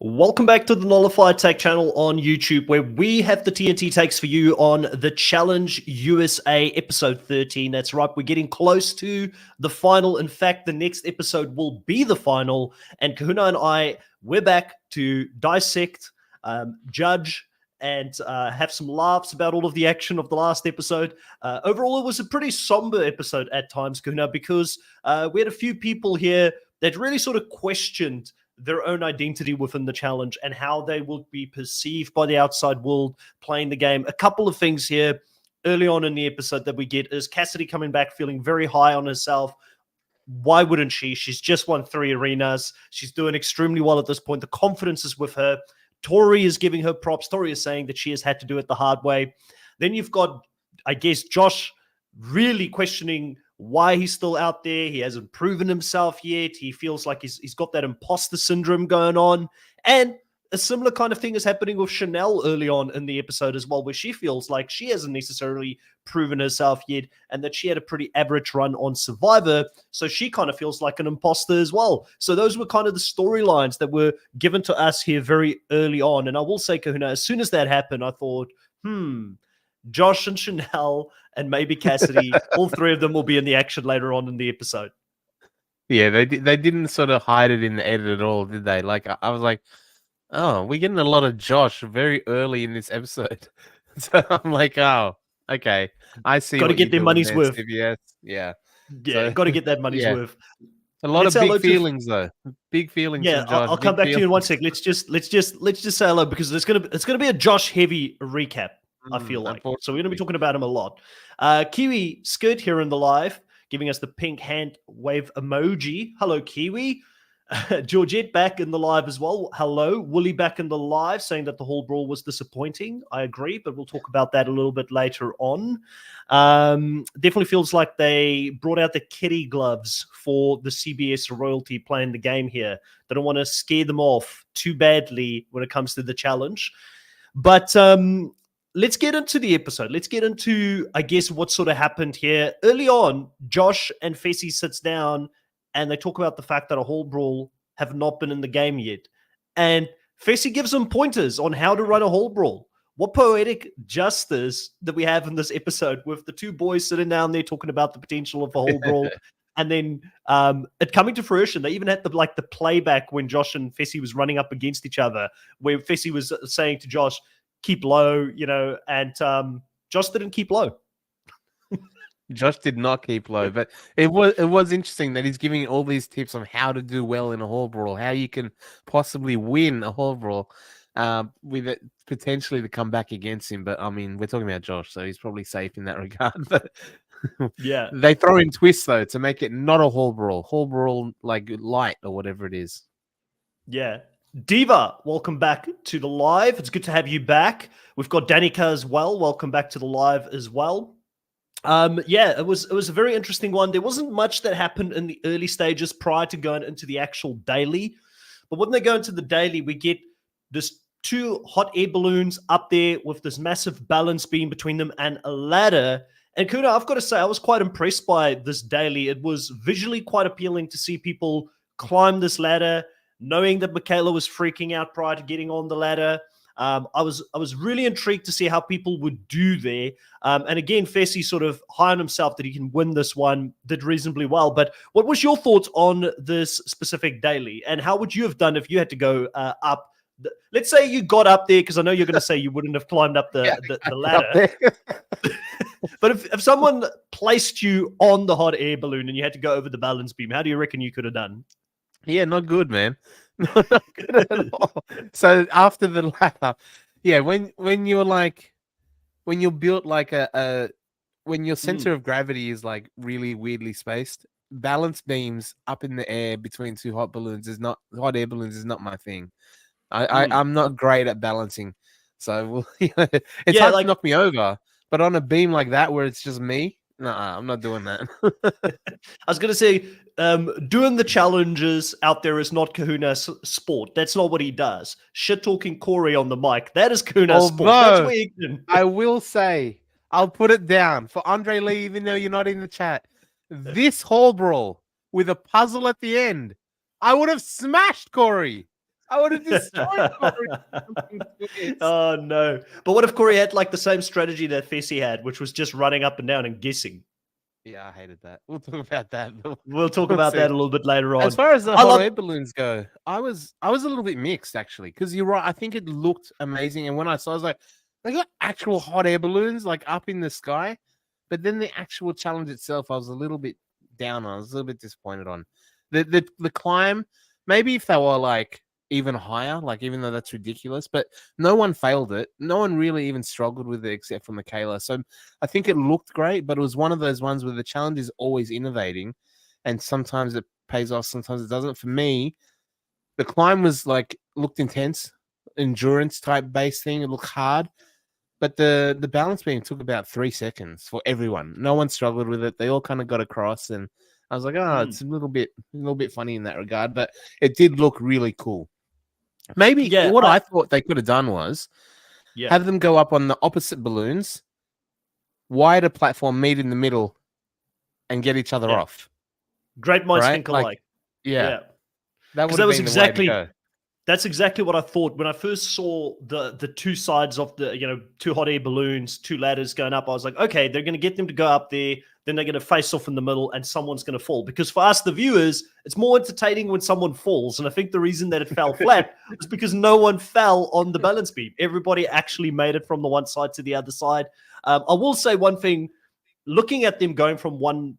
Welcome back to the Nullified Tech channel on YouTube, where we have the TNT takes for you on the Challenge USA episode 13. That's right, we're getting close to the final. In fact, the next episode will be the final, and Kahuna and I, we're back to dissect, judge, and have some laughs about all of the action of the last episode. Overall, it was a pretty somber episode at times, Kahuna, because we had a few people here that really sort of questioned their own identity within the challenge and how they will be perceived by the outside world playing the game. A couple of things here early on in the episode that we get is Cassidy coming back feeling very high on herself. Why wouldn't she? She's just won 3 arenas. She's doing extremely well at this point. The confidence is with her. Tori is giving her props. Tori is saying that she has had to do it the hard way. Then you've got, I guess, Josh really questioning why he's still out there. He hasn't proven himself yet. He feels like he's got that imposter syndrome going on. And a similar kind of thing is happening with Chanel early on in the episode as well, where she feels like she hasn't necessarily proven herself yet and that she had a pretty average run on Survivor. So she kind of feels like an imposter as well. So those were kind of the storylines that were given to us here very early on. And I will say, Kahuna, as soon as that happened, I thought, Josh and Chanel and maybe Cassidy, all 3 of them will be in the action later on in the episode. Yeah, they didn't sort of hide it in the edit at all, did they? Like, I was like, oh, we're getting a lot of Josh very early in this episode. So I'm like, oh, okay. I see. Got to get their money's worth. CBS. Yeah. Yeah, got to get that money's worth. A lot of big feelings, though. Big feelings. Yeah, I'll come back to you in 1 sec. Let's just say hello, because it's gonna be a Josh heavy recap. I feel like. So we're going to be talking about him a lot. Kiwi Skirt here in the live, giving us the pink hand wave emoji. Hello, Kiwi. Georgette back in the live as well. Hello. Wooly back in the live, saying that the whole brawl was disappointing. I agree, but we'll talk about that a little bit later on. Definitely feels like they brought out the kitty gloves for the CBS royalty playing the game here. They don't want to scare them off too badly when it comes to the challenge. But let's get into the episode. Let's get into, I guess, what sort of happened here. Early on, Josh and Fessy sits down and they talk about the fact that a whole brawl have not been in the game yet. And Fessy gives them pointers on how to run a whole brawl. What poetic justice that we have in this episode with the 2 boys sitting down there talking about the potential of a whole brawl. And then it coming to fruition. They even had the playback when Josh and Fessy was running up against each other, where Fessy was saying to Josh, keep low, and Josh didn't keep low. Josh did not keep low, but it was interesting that he's giving all these tips on how to do well in a hall brawl, how you can possibly win a hall brawl with it potentially to come back against him. But I mean, we're talking about Josh, so he's probably safe in that regard. But yeah, they throw in twists though to make it not a hall brawl like light or whatever it is. Yeah. Diva, welcome back to the live. It's good to have you back. We've got Danica as well. Welcome back to the live as well. Yeah, it was a very interesting one. There wasn't much that happened in the early stages prior to going into the actual daily. But when they go into the daily, we get this 2 hot air balloons up there with this massive balance beam between them and a ladder. And Kuna, I've got to say, I was quite impressed by this daily. It was visually quite appealing to see people climb this ladder, knowing that Michaela was freaking out prior to getting on the ladder. I was really intrigued to see how people would do there. And again, Fessy sort of high on himself that he can win this one, did reasonably well. But what was your thoughts on this specific daily? And how would you have done if you had to go up let's say you got up there, because I know you're going to say you wouldn't have climbed up Yeah, the up ladder. there. But if someone placed you on the hot air balloon and you had to go over the balance beam, how do you reckon you could have done? Yeah, not good, man. Not good at all. So after the ladder, yeah, when you're like when you're built like a when your center of gravity is like really weirdly spaced, balance beams up in the air between two hot air balloons is not my thing. I'm not great at balancing, so it's Yeah, hard to like knock me over. But on a beam like that where it's just me, nah, I'm not doing that. I was going to say, doing the challenges out there is not Kahuna's sport. That's not what he does. Shit talking Corey on the mic, that is Kahuna's sport. That's Although where he can. I will say, I'll put it down for Andre Lee, even though you're not in the chat. This whole brawl with a puzzle at the end, I would have smashed Corey. I would have destroyed Corey. Oh no! But what if Corey had like the same strategy that Fessy had, which was just running up and down and guessing? Yeah, I hated that. We'll talk about that. We'll talk about that a little bit later on. As far as the hot air balloons go, I was a little bit mixed actually, because you're right. I think it looked amazing, and when I saw, I was like, they got actual hot air balloons like up in the sky. But then the actual challenge itself, I was a little bit down on. I was a little bit disappointed on the climb. Maybe if they were like even higher, like even though that's ridiculous, but no one failed it. No one really even struggled with it except for Michaela. So I think it looked great, but it was one of those ones where the challenge is always innovating, and sometimes it pays off, sometimes it doesn't. For me, the climb was like looked intense, endurance type base thing. It looked hard. But the balance beam took about 3 seconds for everyone. No one struggled with it. They all kind of got across, and I was like, oh, it's a little bit funny in that regard. But it did look really cool. Maybe what I thought they could have done was have them go up on the opposite balloons, wider platform, meet in the middle, and get each other off. Great minds think alike. Yeah. That would have been exactly the way to go. That's exactly what I thought when I first saw the two sides of the, two hot air balloons, two ladders going up. I was like, okay, they're going to get them to go up there. Then they're going to face off in the middle and someone's going to fall. Because for us, the viewers, it's more entertaining when someone falls. And I think the reason that it fell flat was because no one fell on the balance beam. Everybody actually made it from the one side to the other side. I will say one thing, looking at them going from one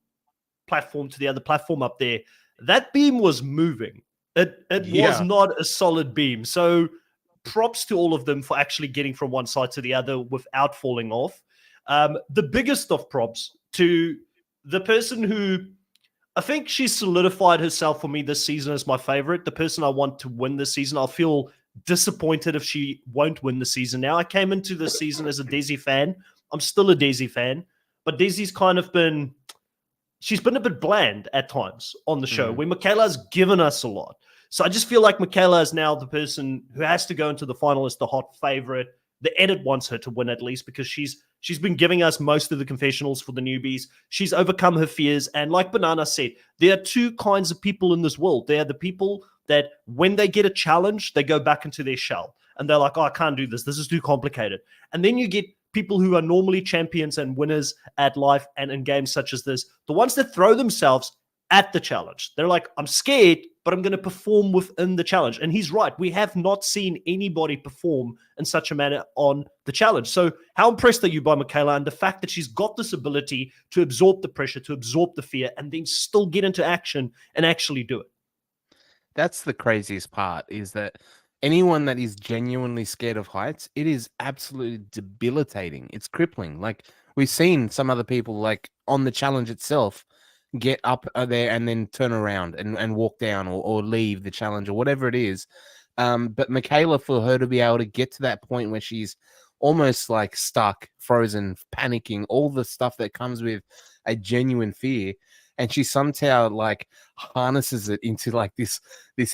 platform to the other platform up there, that beam was moving. It was not a solid beam. So props to all of them for actually getting from one side to the other without falling off. The biggest of props to the person who I think she solidified herself for me this season as my favorite, the person I want to win this season. I'll feel disappointed if she won't win the season now. I came into this season as a Desi fan. I'm still a Desi fan, but Desi's kind of been... she's been a bit bland at times on the show where Michaela's given us a lot. So I just feel like Michaela is now the person who has to go into the final as the hot favorite. The edit wants her to win at least because she's been giving us most of the confessionals for the newbies. She's overcome her fears. And like Banana said, there are two kinds of people in this world. They are the people that when they get a challenge, they go back into their shell. And they're like, oh, I can't do this. This is too complicated. And then you get people who are normally champions and winners at life and in games such as this, the ones that throw themselves at the challenge. They're like, I'm scared, but I'm going to perform within the challenge. And he's right. We have not seen anybody perform in such a manner on the challenge. So how impressed are you by Michaela and the fact that she's got this ability to absorb the pressure, to absorb the fear, and then still get into action and actually do it? That's the craziest part, is that anyone that is genuinely scared of heights, it is absolutely debilitating. It's crippling. Like we've seen some other people like on the challenge itself get up there and then turn around and walk down or leave the challenge or whatever it is. But Michaela, for her to be able to get to that point where she's almost like stuck, frozen, panicking, all the stuff that comes with a genuine fear, and she somehow like harnesses it into like this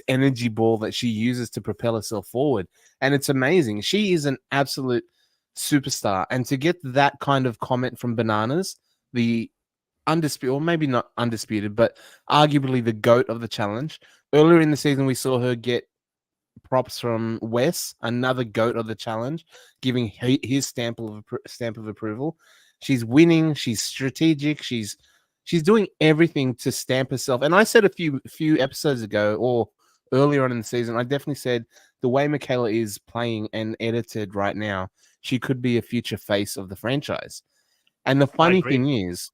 energy ball that she uses to propel herself forward. And it's amazing. She is an absolute superstar. And to get that kind of comment from Bananas, the undisputed, or maybe not undisputed, but arguably the GOAT of the challenge. Earlier in the season, we saw her get props from Wes, another GOAT of the challenge, giving his stamp of approval. She's winning. She's strategic. She's doing everything to stamp herself. And I said a few episodes ago, or earlier on in the season, I definitely said the way Michaela is playing and edited right now, she could be a future face of the franchise. And the I funny agree. thing is,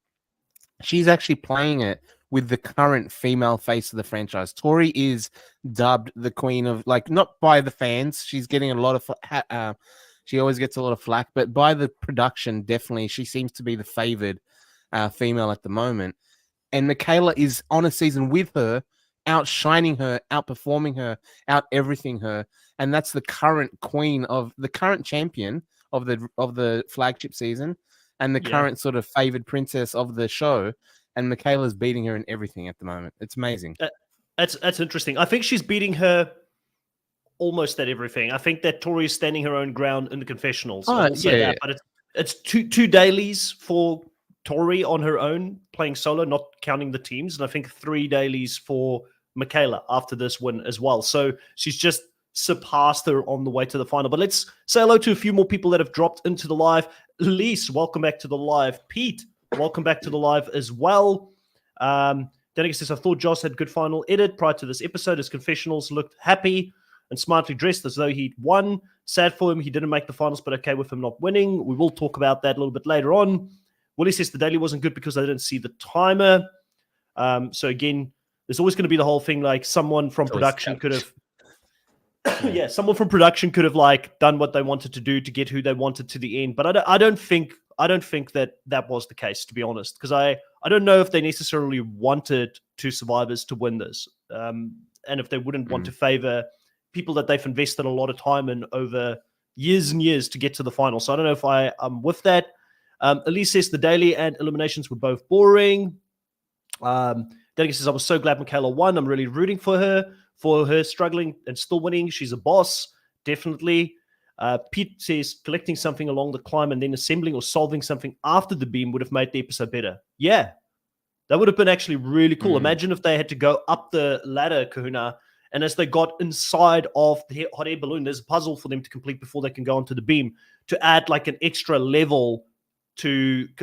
she's actually playing it with the current female face of the franchise. Tori is dubbed the queen of, like, not by the fans. She's getting a lot of, she always gets a lot of flack, but by the production, definitely, she seems to be the favored female at the moment. And Michaela is on a season with her, outshining her, outperforming her, out everything her, and that's the current the current champion of the flagship season, and the Yeah. current sort of favored princess of the show. And Michaela's beating her in everything at the moment. It's amazing. That's interesting. I think she's beating her almost at everything. I think that Tori is standing her own ground in the confessionals. I will say that, but it's two dailies for Tori on her own playing solo, not counting the teams, and I think 3 dailies for Michaela after this win as well. So she's just surpassed her on the way to the final. But let's say hello to a few more people that have dropped into the live. Elise, welcome back to the live. Pete, welcome back to the live as well. Danica says, I thought Joss had good final edit prior to this episode. His confessionals looked happy and smartly dressed as though he'd won. Sad for him, he didn't make the finals, but okay with him not winning. We will talk about that a little bit later on. Willie says the daily wasn't good because I didn't see the timer. So again, there's always going to be the whole thing like someone from production could have someone from production could have like done what they wanted to do to get who they wanted to the end. But I don't think that was the case, to be honest, because I don't know if they necessarily wanted 2 survivors to win this, and if they wouldn't want to favor people that they've invested a lot of time in over years and years to get to the final. So I don't know if I'm with that. Elise says the daily and eliminations were both boring. Danica says, I was so glad Michaela won. I'm really rooting for her struggling and still winning. She's a boss, definitely. Pete says collecting something along the climb and then assembling or solving something after the beam would have made the episode better. Yeah, that would have been actually really cool. Imagine if they had to go up the ladder, Kahuna, and as they got inside of the hot air balloon, there's a puzzle for them to complete before they can go onto the beam to add like an extra level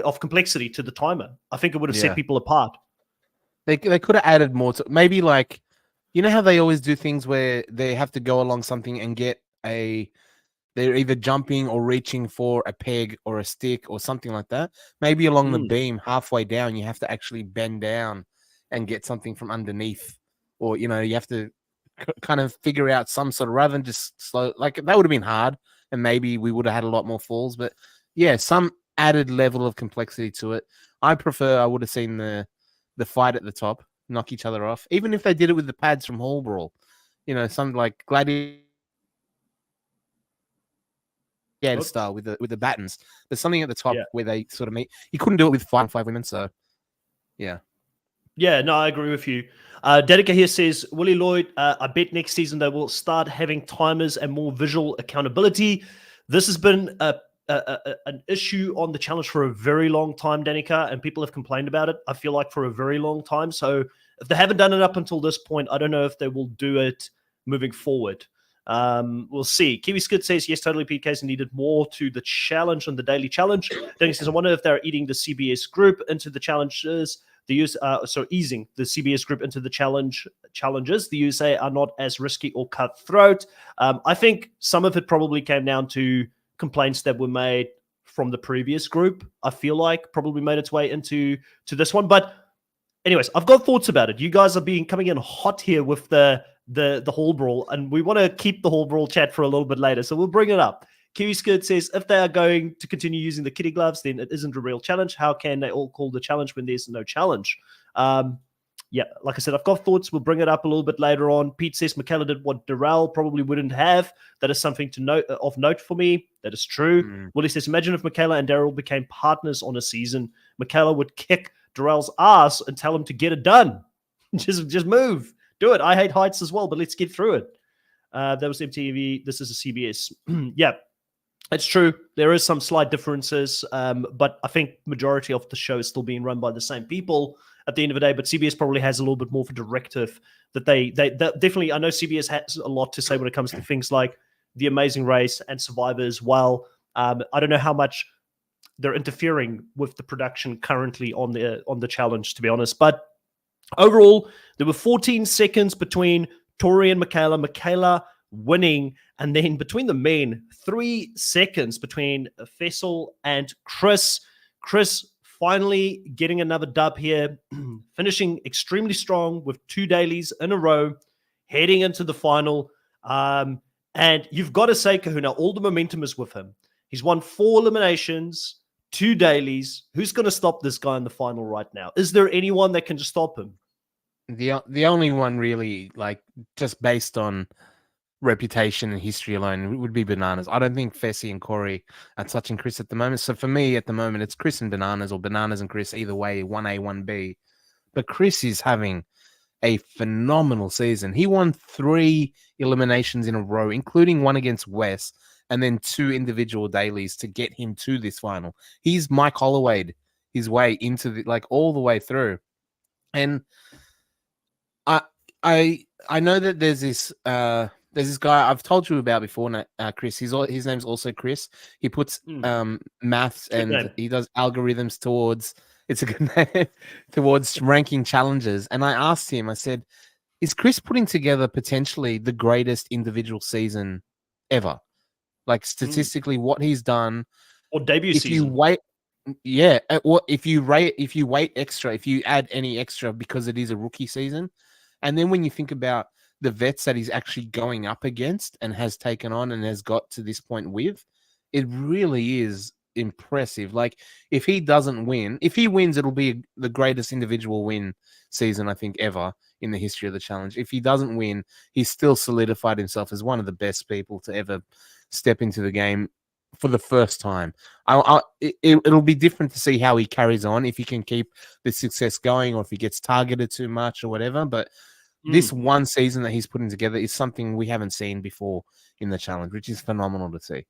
of complexity to the timer. I think it would have set people apart. They could have added more to maybe, like, you know how they always do things where they have to go along something and get they're either jumping or reaching for a peg or a stick or something like that. Maybe along the beam halfway down, you have to actually bend down and get something from underneath, or you have to kind of figure out some sort of, rather than just slow, like that would have been hard, and maybe we would have had a lot more falls. But yeah, some added level of complexity to it. I would have seen the fight at the top knock each other off, even if they did it with the pads from Hall Brawl, something like Gladiator style with the battens. There's something at the top where they sort of meet. You couldn't do it with 5 women, so yeah. Yeah, no, I agree with you. Dedica here says, Willie Lloyd, I bet next season they will start having timers and more visual accountability. This has been an issue on the challenge for a very long time, Danica, and people have complained about it, I feel like, for a very long time. So if they haven't done it up until this point, I don't know if they will do it moving forward. We'll see. Kiwi Skid says, yes, totally, Pete Casey needed more to the challenge on the daily challenge. Danica says, I wonder if they're eating the CBS group into the challenges. Easing the CBS group into the challenges. The USA are not as risky or cutthroat. I think some of it probably came down to complaints that were made from the previous group. I feel like probably made its way into this one. But anyways, I've got thoughts about it. You guys are coming in hot here with the Hall Brawl, and we want to keep the Hall Brawl chat for a little bit later, so we'll bring it up. Kiwi Skirt says, if they are going to continue using the kitty gloves, then it isn't a real challenge. How can they all call the challenge when there's no challenge? Yeah, like I said, I've got thoughts. We'll bring it up a little bit later on. Pete says Michaela did what Darrell probably wouldn't have. That is something of note for me. That is true. Willie says, imagine if Michaela and Daryl became partners on a season. Michaela would kick Darrell's ass and tell him to get it done. just move. Do it. I hate heights as well, but let's get through it. That was MTV. This is a CBS. Yeah. It's true. There is some slight differences, but I think majority of the show is still being run by the same people at the end of the day. But CBS probably has a little bit more of a directive that they definitely. I know CBS has a lot to say when it comes to things like The Amazing Race and Survivor as well. I don't know how much they're interfering with the production currently on the challenge, to be honest. But overall, there were 14 seconds between Tori and Michaela. Michaela winning. And then between the men, 3 seconds between Faisal and Chris. Chris finally getting another dub here, finishing extremely strong with 2 dailies in a row, heading into the final. And you've got to say, Kahuna, all the momentum is with him. He's won 4 eliminations, 2 dailies. Who's going to stop this guy in the final right now? Is there anyone that can just stop him? The only one really, like, just based on reputation and history alone, would be Bananas. I don't think Fessy and Corey are touching Chris at the moment. So for me, at the moment, it's Chris and Bananas, or Bananas and Chris, either way, 1A, 1B. But Chris is having a phenomenal season. He won 3 eliminations in a row, including one against Wes, and then 2 individual dailies to get him to this final. He's Mike Holloway'd his way into the, like, all the way through. And I know that there's this guy I've told you about before, Chris. His name's also Chris. He puts maths and he does algorithms towards, it's a good name, towards ranking challenges. And I asked him, I said, is Chris putting together potentially the greatest individual season ever? Like, statistically, what he's done, or debut season. You wait, yeah, or if you wait extra, if you add any extra, because it is a rookie season. And then when you think about the vets that he's actually going up against and has taken on and has got to this point with, it really is impressive. Like, if he doesn't win, if he wins, it'll be the greatest individual win season, I think, ever in the history of the challenge. If he doesn't win, he's still solidified himself as one of the best people to ever step into the game for the first time. It'll be different to see how he carries on, if he can keep the success going, or if he gets targeted too much or whatever. But this one season that he's putting together is something we haven't seen before in the challenge, which is phenomenal to see.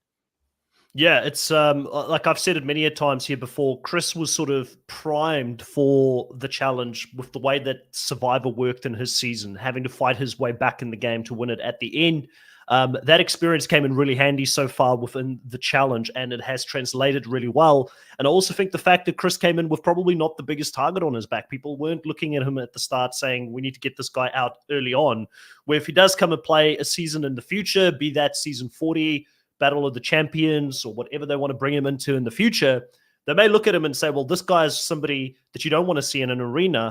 Yeah, it's like I've said it many a times here before, Chris was sort of primed for the challenge with the way that Survivor worked in his season, having to fight his way back in the game to win it at the end. That experience came in really handy so far within the challenge, and it has translated really well. And I also think the fact that Chris came in with probably not the biggest target on his back. People weren't looking at him at the start saying, we need to get this guy out early on. Where if he does come and play a season in the future, be that season 40, Battle of the Champions, or whatever they want to bring him into in the future, they may look at him and say, well, this guy is somebody that you don't want to see in an arena.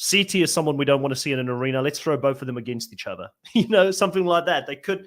CT is someone we don't want to see in an arena. Let's throw both of them against each other. Something like that. They could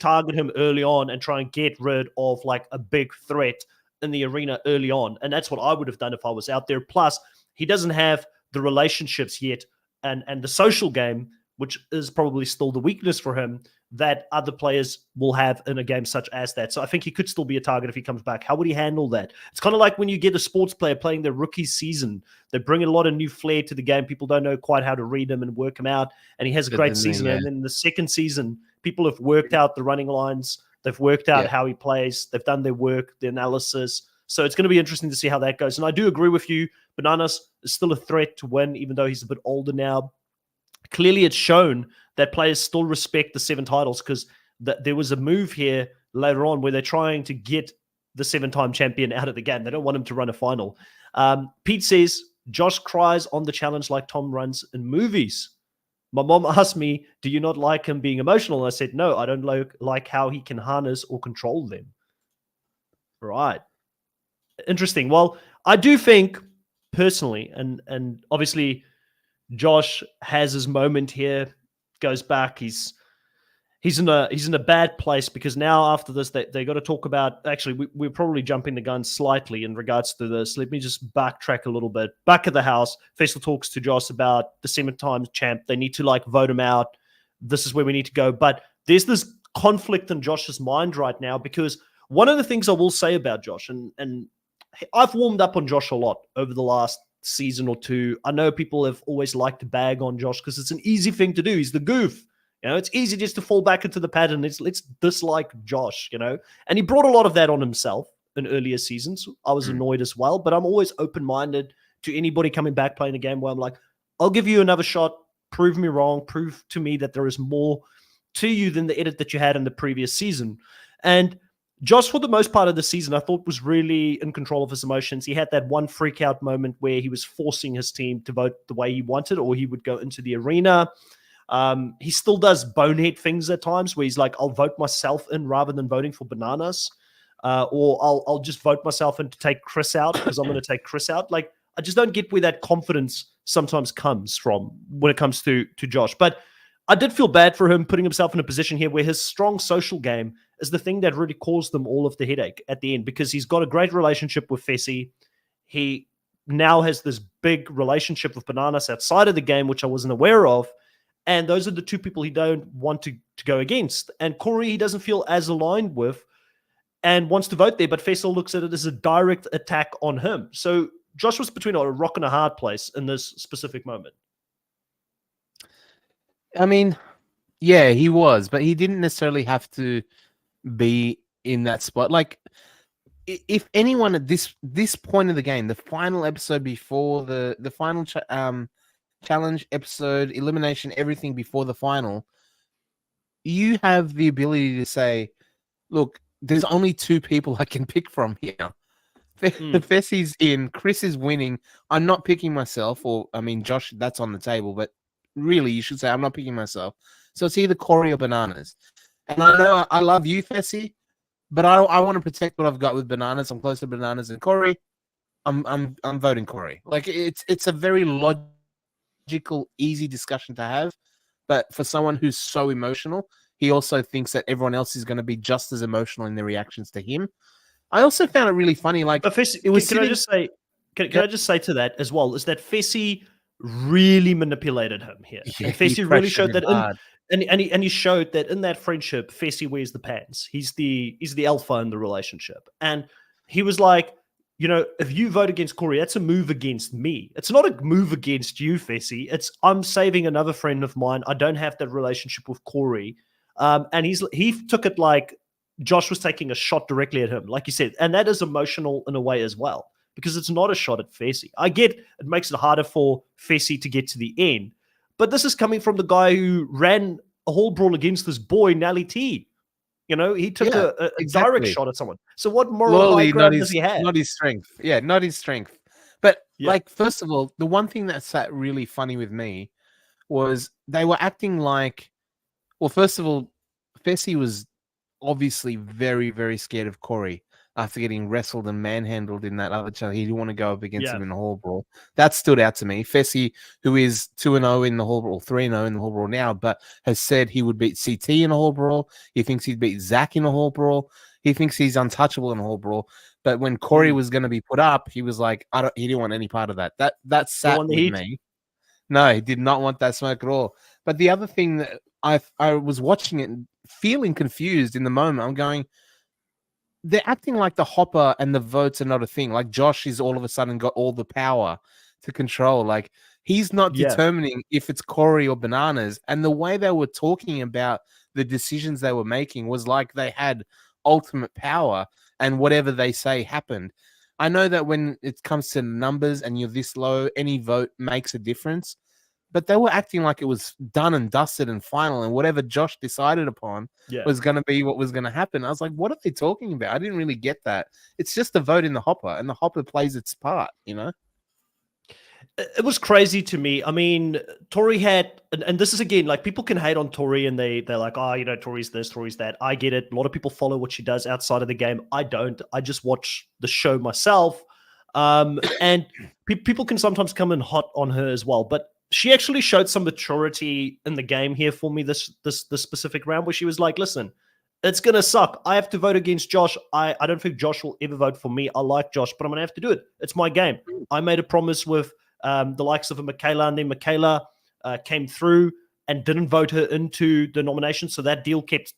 target him early on and try and get rid of like a big threat in the arena early on. And that's what I would have done if I was out there. Plus, he doesn't have the relationships yet and the social game, which is probably still the weakness for him, that other players will have in a game such as that. So I think he could still be a target if he comes back. How would he handle that? It's kind of like when you get a sports player playing their rookie season. They bring a lot of new flair to the game. People don't know quite how to read him and work him out. And he has a great season. And then the second season, people have worked out the running lines. They've worked out how he plays. They've done their work, the analysis. So it's going to be interesting to see how that goes. And I do agree with you. Bananas is still a threat to win, even though he's a bit older now. Clearly, it's shown that players still respect the 7 titles, because there was a move here later on where they're trying to get the 7-time champion out of the game. They don't want him to run a final. Pete says, Josh cries on the challenge like Tom runs in movies. My mom asked me, do you not like him being emotional? And I said, no, I don't like how he can harness or control them. Right. Interesting. Well, I do think personally, and obviously Josh has his moment here, goes back. He's in a bad place, because now after this, they got to talk about, actually, we're probably jumping the gun slightly in regards to this. Let me just backtrack a little bit. Back at the house, Faisal talks to Josh about the 7-time champ. They need to vote him out. This is where we need to go. But there's this conflict in Josh's mind right now, because one of the things I will say about Josh, and I've warmed up on Josh a lot over the last season or two. I know people have always liked to bag on Josh because it's an easy thing to do. He's the goof. It's easy just to fall back into the pattern. Let's dislike Josh, and he brought a lot of that on himself in earlier seasons. I was annoyed as well, but I'm always open-minded to anybody coming back playing the game where I'm like, I'll give you another shot. Prove me wrong. Prove to me that there is more to you than the edit that you had in the previous season. And Josh, for the most part of the season, I thought was really in control of his emotions. He had that one freak out moment where he was forcing his team to vote the way he wanted, or he would go into the arena. He still does bonehead things at times where he's like, I'll vote myself in rather than voting for Bananas. Or I'll just vote myself in to take Chris out because I'm going to take Chris out. Like, I just don't get where that confidence sometimes comes from when it comes to Josh. But I did feel bad for him putting himself in a position here where his strong social game is the thing that really caused them all of the headache at the end, because he's got a great relationship with Fessy. He now has this big relationship with Bananas outside of the game, which I wasn't aware of. And those are the two people he don't want to go against. And Corey, he doesn't feel as aligned with and wants to vote there, but Faisal looks at it as a direct attack on him. So Josh was between a rock and a hard place in this specific moment. I mean, yeah, he was, but he didn't necessarily have to be in that spot. Like, if anyone at this point of the game, the final episode before the final challenge episode, elimination, everything before the final, you have the ability to say, look, there's only two people I can pick from here. Fessy's in, Chris is winning. I'm not picking myself, or I mean, Josh, that's on the table, but really, you should say, I'm not picking myself. So it's either Corey or Bananas. And I know I love you, Fessy, but I want to protect what I've got with Bananas. I'm close to Bananas and Corey. I'm voting Corey. Like, it's a very logical, easy discussion to have. But for someone who's so emotional, he also thinks that everyone else is going to be just as emotional in their reactions to him. I also found it really funny. Like, but Fessy, can I just say to that as well, is that Fessy really manipulated him here. Yeah, and Fessy really showed that he showed that in that friendship, Fessy wears the pants. He's the alpha in the relationship. And he was like, you know, if you vote against Corey, that's a move against me. It's not a move against you, Fessy. It's I'm saving another friend of mine. I don't have that relationship with Corey. And he took it like Josh was taking a shot directly at him, like you said. And that is emotional in a way as well, because it's not a shot at Fessy. I get it makes it harder for Fessy to get to the end. But this is coming from the guy who ran a whole brawl against this boy, Nally T. You know, he took a direct shot at someone. So what moral high ground does he have? Not his strength. Yeah, not his strength. But, like, first of all, the one thing that sat really funny with me was they were acting like, well, first of all, Fessy was obviously very, very scared of Corey after getting wrestled and manhandled in that other challenge. He didn't want to go up against him in the Hall Brawl. That stood out to me. Fessy, who is 2-0 in the Hall Brawl, 3-0 in the Hall Brawl now, but has said he would beat CT in a Hall Brawl. He thinks he'd beat Zach in a Hall Brawl. He thinks he's untouchable in a Hall Brawl. But when Corey was going to be put up, he was like, he didn't want any part of that. That sat with me. No, he did not want that smoke at all. But the other thing that I was watching it and feeling confused in the moment, I'm going, they're acting like the hopper and the votes are not a thing. Like, Josh is all of a sudden got all the power to control. Like, he's not determining if it's Corey or Bananas. And the way they were talking about the decisions they were making was like they had ultimate power and whatever they say happened. I know that when it comes to numbers and you're this low, any vote makes a difference. But they were acting like it was done and dusted and final, and whatever Josh decided upon was going to be what was going to happen. I was like, what are they talking about? I didn't really get that. It's just a vote in the hopper, and the hopper plays its part, you know? It was crazy to me. I mean, Tori had, and this is again, like, people can hate on Tori and they're like, oh, you know, Tori's this, Tori's that. I get it. A lot of people follow what she does outside of the game. I don't. I just watch the show myself. And people can sometimes come in hot on her as well. But she actually showed some maturity in the game here for me this specific round, where she was like, listen, it's going to suck. I have to vote against Josh. I don't think Josh will ever vote for me. I like Josh, but I'm going to have to do it. It's my game. I made a promise with the likes of a Michaela, and then Michaela came through and didn't vote her into the nomination. So that deal kept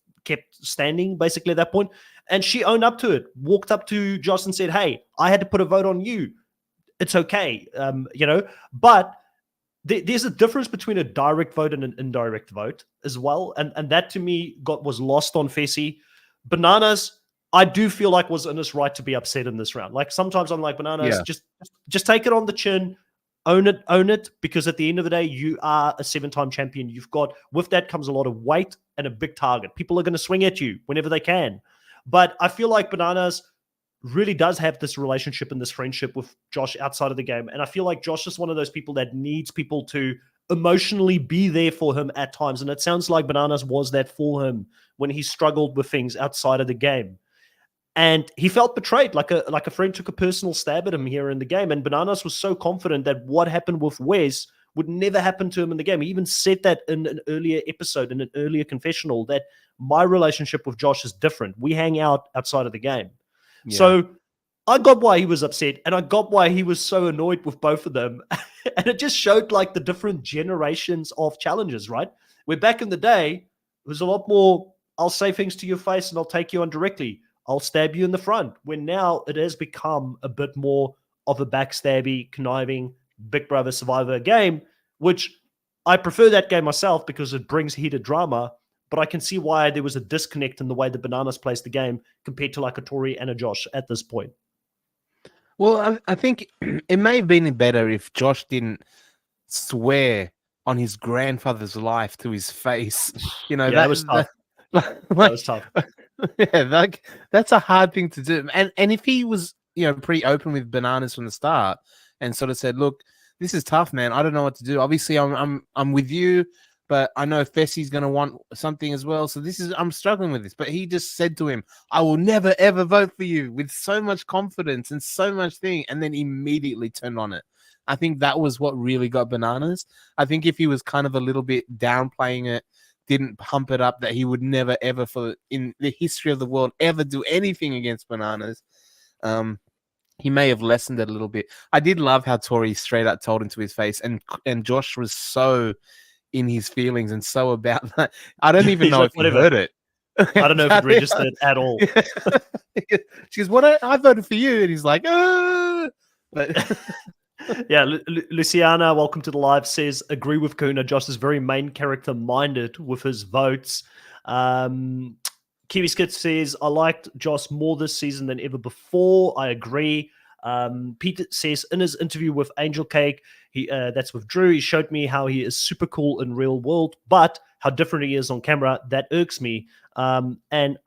standing basically at that point. And she owned up to it, walked up to Josh and said, hey, I had to put a vote on you. It's okay. You know, but there's a difference between a direct vote and an indirect vote as well. And that to me was lost on Fessy. Bananas, I do feel like was in his right to be upset in this round. Like, sometimes I'm like, Bananas, just take it on the chin, own it, because at the end of the day, you are a 7-time champion. With that comes a lot of weight and a big target. People are going to swing at you whenever they can. But I feel like Bananas really does have this relationship and this friendship with Josh outside of the game. And I feel like Josh is one of those people that needs people to emotionally be there for him at times. And it sounds like Bananas was that for him when he struggled with things outside of the game. And he felt betrayed, like a friend took a personal stab at him here in the game. And Bananas was so confident that what happened with Wes would never happen to him in the game. He even said that in an earlier episode, in an earlier confessional, that my relationship with Josh is different. We hang out outside of the game. Yeah. So I got why he was upset, and I got why he was so annoyed with both of them. And it just showed like the different generations of challenges, right? Where back in the day, it was a lot more, I'll say things to your face and I'll take you on directly. I'll stab you in the front. When now it has become a bit more of a backstabby, conniving, Big Brother Survivor game, which I prefer that game myself because it brings heated drama, but I can see why there was a disconnect in the way the Bananas plays the game compared to like a Tori and a Josh at this point. Well, I think it may have been better if Josh didn't swear on his grandfather's life to his face. You know, Yeah, that was tough. That was tough. Yeah, like that's a hard thing to do. And if he was, pretty open with Bananas from the start and sort of said, "Look, this is tough, man. I don't know what to do. Obviously, I'm with you, but I know Fessie's going to want something as well. So I'm struggling with this." But he just said to him, "I will never ever vote for you," with so much confidence and so much thing, and then immediately turned on it. I think that was what really got Bananas. I think if he was kind of a little bit downplaying it, didn't pump it up, that he would never ever in the history of the world ever do anything against Bananas, he may have lessened it a little bit. I did love how Tori straight up told him to his face, and Josh was so in his feelings and so about that. I don't even know like, if he heard it. I don't know if it registered at all. She goes, "What? I voted for you," and he's like, "Ah." But yeah, Luciana, welcome to the live, says, agree with Kuna. Josh is very main character minded with his votes. Kiwi Skit says, I liked Josh more this season than ever before. I agree. Peter says, in his interview with Angel Cake, that's with Drew, he showed me how he is super cool in real world, but how different he is on camera, that irks me. And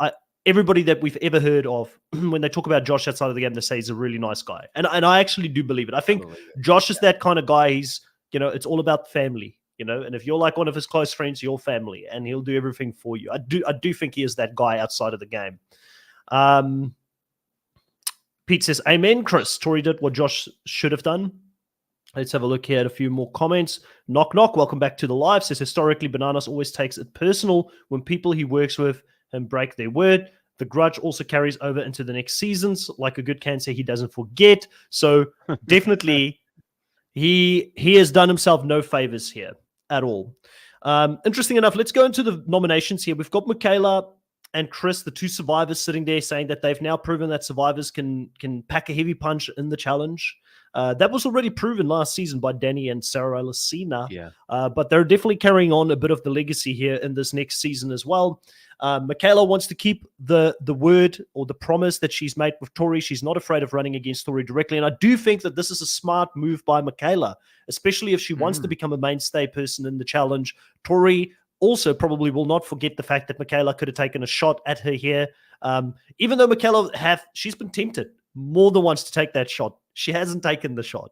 everybody that we've ever heard of, when they talk about Josh outside of the game, they say he's a really nice guy. And I actually do believe it. I think Josh is that kind of guy. He's, it's all about family, and if you're like one of his close friends, you're family, and he'll do everything for you. I do think he is that guy outside of the game. Pete says, amen, Chris. Tori did what Josh should have done. Let's have a look here at a few more comments. Knock, knock. Welcome back to the live. Says, historically, Bananas always takes it personal when people he works with and break their word. The grudge also carries over into the next seasons. Like a good cancer, he doesn't forget. So definitely he has done himself no favors here at all. Interesting enough, let's go into the nominations here. We've got Michaela and Chris, the two survivors, sitting there saying that they've now proven that survivors can pack a heavy punch in the challenge. That was already proven last season by Danny and Sarah Lucina. Yeah. But they're definitely carrying on a bit of the legacy here in this next season as well. Michaela wants to keep the word or the promise that she's made with Tori. She's not afraid of running against Tori directly. And I do think that this is a smart move by Michaela, especially if she wants to become a mainstay person in the challenge. Tori also probably will not forget the fact that Michaela could have taken a shot at her here. Even though Michaela she's been tempted more than once to take that shot. She hasn't taken the shot,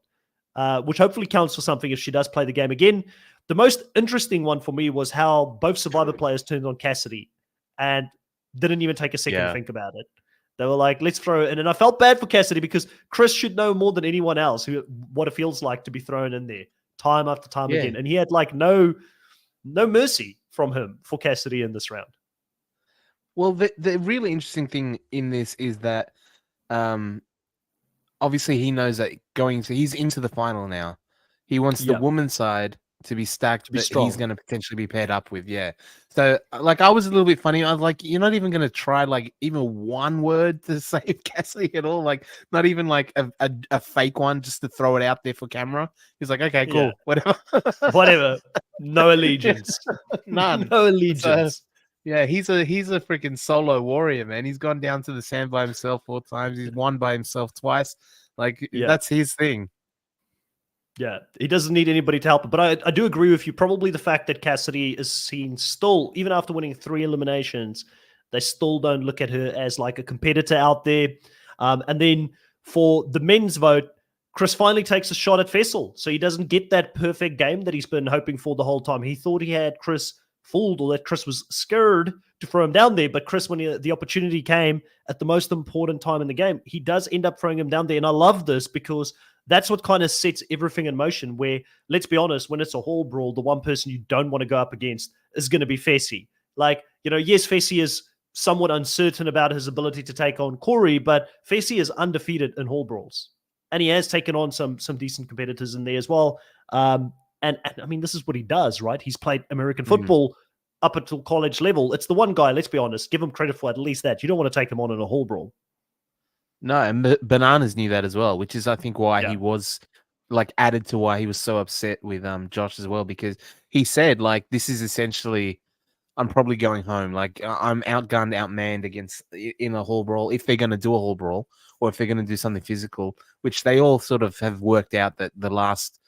which hopefully counts for something if she does play the game again. The most interesting one for me was how both Survivor players turned on Cassidy and didn't even take a second to think about it. They were like, let's throw it in. And I felt bad for Cassidy because Chris should know more than anyone else what it feels like to be thrown in there time after time again. And he had like no mercy from him for Cassidy in this round. Well, the really interesting thing in this is that obviously he knows that he's into the final now. He wants the woman's side to be stacked, but he's going to potentially be paired up with. Yeah. So like I was a little bit funny. I was like, you're not even going to try like even one word to save Cassidy at all. Like not even like a fake one just to throw it out there for camera. He's like, okay, cool. Whatever. Whatever. No allegiance. None. No allegiance. So, yeah, he's a freaking solo warrior, man. He's gone down to the sand by himself 4 times. He's won by himself twice. Like that's his thing. Yeah, he doesn't need anybody to help him. But I do agree with you. Probably the fact that Cassidy is seen still, even after winning 3 eliminations, they still don't look at her as like a competitor out there. And then for the men's vote, Chris finally takes a shot at Fessel, so he doesn't get that perfect game that he's been hoping for the whole time. He thought he had Chris fooled, or that Chris was scared to throw him down there, but Chris, when the opportunity came at the most important time in the game, he does end up throwing him down there. And I love this because that's what kind of sets everything in motion, where, let's be honest, when it's a hall brawl, the one person you don't want to go up against is going to be Fessy. Like, yes, Fessy is somewhat uncertain about his ability to take on Corey, but Fessy is undefeated in hall brawls. And he has taken on some decent competitors in there as well. And I mean, this is what he does, right? He's played American football up until college level. It's the one guy, let's be honest, give him credit for at least that. You don't want to take him on in a hall brawl. No, and Bananas knew that as well, which is, I think, why he was added to why he was so upset with Josh as well, because he said, like, this is essentially, I'm probably going home. Like, I'm outgunned, outmanned in a hall brawl, if they're going to do a hall brawl, or if they're going to do something physical, which they all sort of have worked out that the last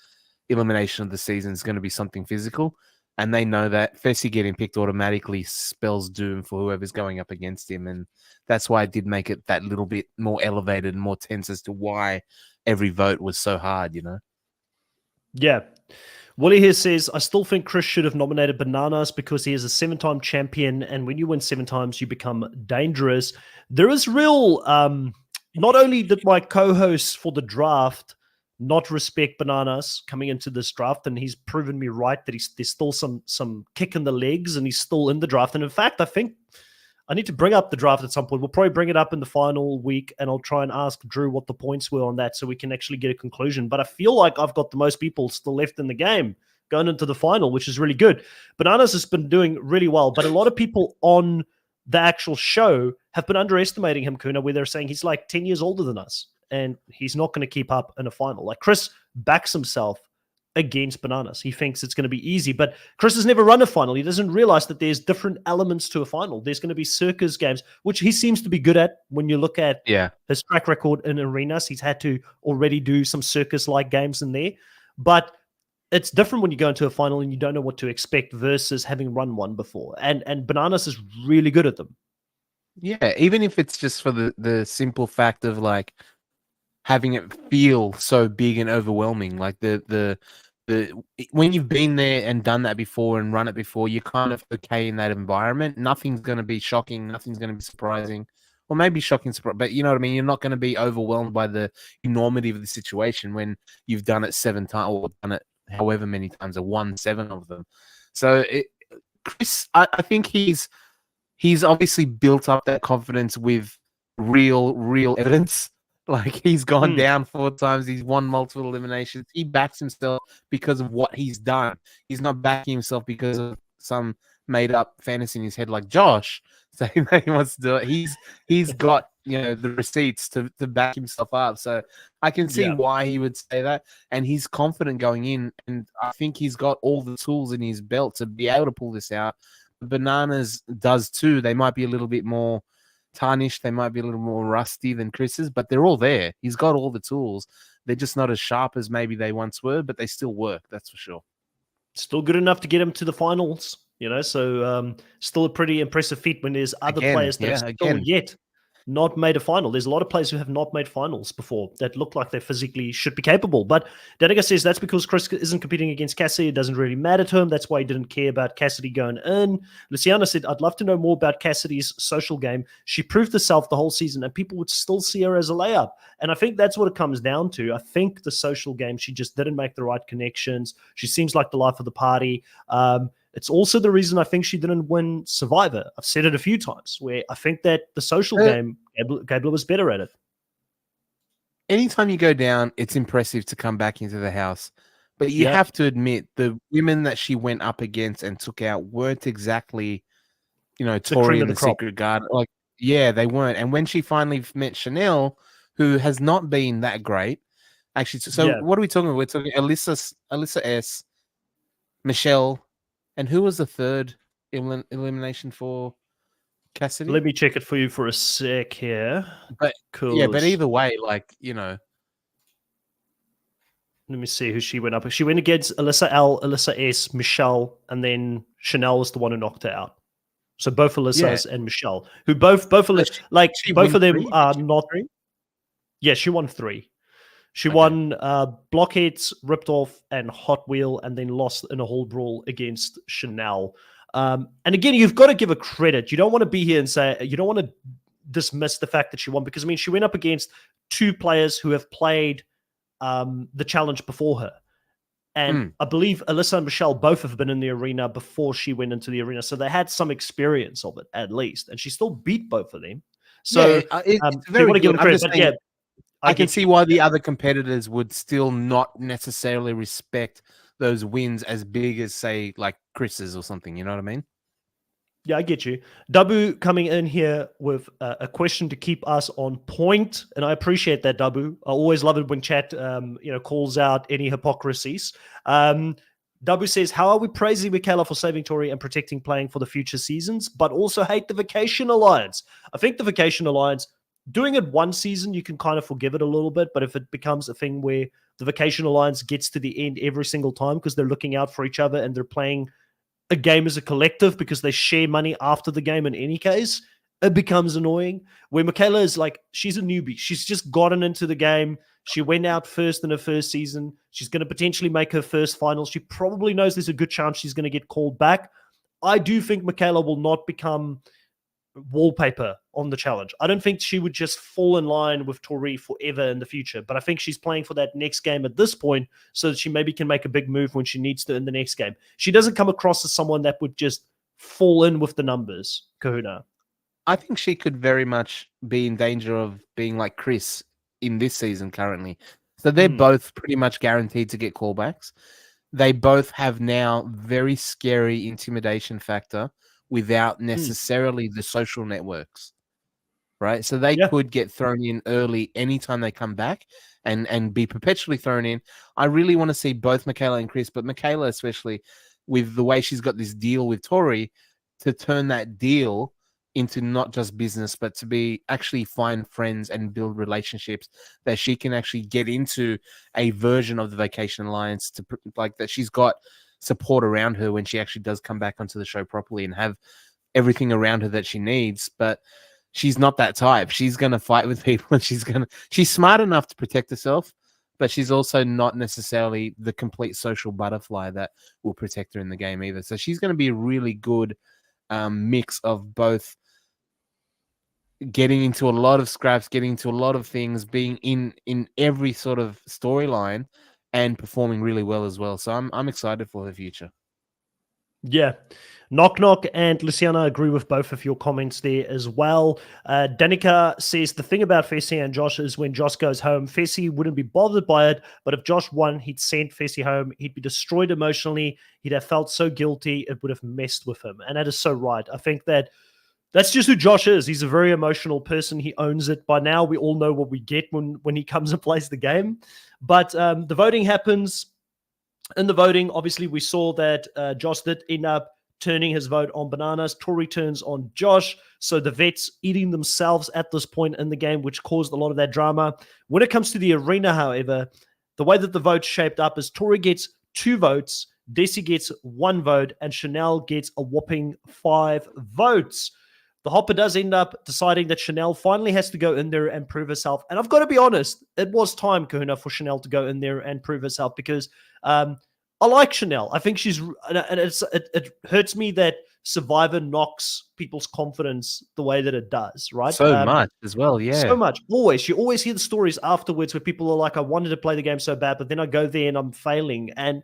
elimination of the season is going to be something physical. And they know that Fessy getting picked automatically spells doom for whoever's going up against him. And that's why I did make it that little bit more elevated and more tense as to why every vote was so hard, Yeah. Wally here says, I still think Chris should have nominated Bananas because he is a 7-time champion. And when you win 7 times, you become dangerous. There is real, not only did my co-host for the draft not respect Bananas coming into this draft, and he's proven me right that there's still some kick in the legs and he's still in the draft. And in fact, I think I need to bring up the draft at some point. We'll probably bring it up in the final week, and I'll try and ask Drew what the points were on that so we can actually get a conclusion. But I feel like I've got the most people still left in the game going into the final, which is really good. Bananas has been doing really well, but a lot of people on the actual show have been underestimating him, Kuna, where they're saying he's like 10 years older than us and he's not going to keep up in a final. Like, Chris backs himself against Bananas. He thinks it's going to be easy, but Chris has never run a final. He doesn't realize that there's different elements to a final. There's going to be circus games, which he seems to be good at. When you look at his track record in arenas, he's had to already do some circus-like games in there. But it's different when you go into a final and you don't know what to expect versus having run one before. And Bananas is really good at them. Yeah, even if it's just for the simple fact of, like, having it feel so big and overwhelming. Like, the when you've been there and done that before and run it before, you're kind of okay in that environment. Nothing's going to be shocking. Nothing's going to be surprising. Or maybe shocking, but you know what I mean? You're not going to be overwhelmed by the enormity of the situation when you've done it 7 times or done it however many times, or won 7 of them. So Chris, I think he's obviously built up that confidence with real evidence. Like, he's gone down 4 times. He's won multiple eliminations. He backs himself because of what he's done. He's not backing himself because of some made-up fantasy in his head like Josh saying that he wants to do it. He's got, the receipts to back himself up. So I can see why he would say that. And he's confident going in. And I think he's got all the tools in his belt to be able to pull this out. Bananas does too. They might be a little bit more tarnished, they might be a little more rusty than Chris's, but they're all there. He's got all the tools. They're just not as sharp as maybe they once were, but they still work, that's for sure. Still good enough to get him to the finals, so still a pretty impressive feat when there's other players that have still yet not made a final. There's a lot of players who have not made finals before that look like they physically should be capable. But Danica says that's because Chris isn't competing against Cassidy. It doesn't really matter to him. That's why he didn't care about Cassidy going in. Luciana said, I'd love to know more about Cassidy's social game. She proved herself the whole season and people would still see her as a layup. And I think that's what it comes down to. I think the social game, she just didn't make the right connections. She seems like the life of the party. It's also the reason I think she didn't win Survivor. I've said it a few times, where I think that the social game, Gabler was better at it. Anytime you go down, it's impressive to come back into the house. But you have to admit, the women that she went up against and took out weren't exactly, Tori and the Secret Garden. Like, they weren't. And when she finally met Chanel, who has not been that great, actually. So what are we talking about? We're talking Alyssa S, Michelle. And who was the third elimination for Cassidy? Let me check it for you for a sec here. But, but either way, Let me see who she went up. She went against Alyssa L, Alyssa S, Michelle, and then Chanel was the one who knocked her out. So both Alyssas and Michelle, who both of them are not. Yeah, she won 3. She Okay. won Blockheads, Ripped Off, and Hot Wheel, and then lost in a whole brawl against Chanel. And again, you've got to give her credit. You don't want to be here and say, you don't want to dismiss the fact that she won, because I mean, she went up against two players who have played the challenge before her. And I believe Alyssa and Michelle both have been in the arena before she went into the arena. So they had some experience of it, at least. And she still beat both of them. So it's you very want to give good. her I'm credit. just But saying, yeah, I can see why the other competitors would still not necessarily respect those wins as big as, say, like Chris's or something. You know what I mean? Yeah, I get you. Dabu coming in here with a question to keep us on point, and I appreciate that, Dabu. I always love it when chat, calls out any hypocrisies. Dabu says, "How are we praising Michaela for saving Tori and protecting playing for the future seasons, but also hate the Vacation Alliance?" I think the Vacation Alliance, doing it one season, you can kind of forgive it a little bit, but if it becomes a thing where the Vacation Alliance gets to the end every single time because they're looking out for each other and they're playing a game as a collective because they share money after the game in any case, it becomes annoying. Where Michaela is like, she's a newbie. She's just gotten into the game. She went out first in her first season. She's going to potentially make her first finals. She probably knows there's a good chance she's going to get called back. I do think Michaela will not become wallpaper on the challenge. I don't think she would just fall in line with Tori forever in the future, but I think she's playing for that next game at this point so that she maybe can make a big move when she needs to in the next game. She doesn't come across as someone that would just fall in with the numbers, Kahuna. I think she could very much be in danger of being like Chris in this season currently. So they're both pretty much guaranteed to get callbacks. They both have now very scary intimidation factor without necessarily the social networks, right? So they could get thrown in early anytime they come back and be perpetually thrown in. I really want to see both Michaela and Chris, but Michaela especially with the way she's got this deal with Tori, to turn that deal into not just business, but to be actually find friends and build relationships that she can actually get into a version of the Vacation Alliance to like that she's got support around her when she actually does come back onto the show properly and have everything around her that she needs. But she's not that type. She's going to fight with people and she's smart enough to protect herself, but she's also not necessarily the complete social butterfly that will protect her in the game either. So she's going to be a really good mix of both getting into a lot of scraps, getting into a lot of things, being in every sort of storyline and performing really well as well. So I'm excited for her future. Yeah. Knock Knock and Luciana agree with both of your comments there as well. Danica says the thing about Fessy and Josh is when Josh goes home, Fessy wouldn't be bothered by it, but if Josh won, he'd send Fessy home. He'd be destroyed emotionally. He'd have felt so guilty. It would have messed with him. And that is so right. I think that's just who Josh is. He's a very emotional person. He owns it. By now, we all know what we get when he comes and plays the game. But the voting happens. In the voting, obviously, we saw that Josh did end up turning his vote on Bananas. Tori turns on Josh. So the vets eating themselves at this point in the game, which caused a lot of that drama. When it comes to the arena, however, the way that the vote shaped up is Tori gets 2 votes, Desi gets 1 vote, and Chanel gets a whopping 5 votes. The Hopper does end up deciding that Chanel finally has to go in there and prove herself. And I've got to be honest, it was time, Kahuna, for Chanel to go in there and prove herself because I like Chanel. I think she's, and it hurts me that Survivor knocks people's confidence the way that it does, right? So much as well, yeah. So much. Always. You always hear the stories afterwards where people are like, I wanted to play the game so bad, but then I go there and I'm failing. And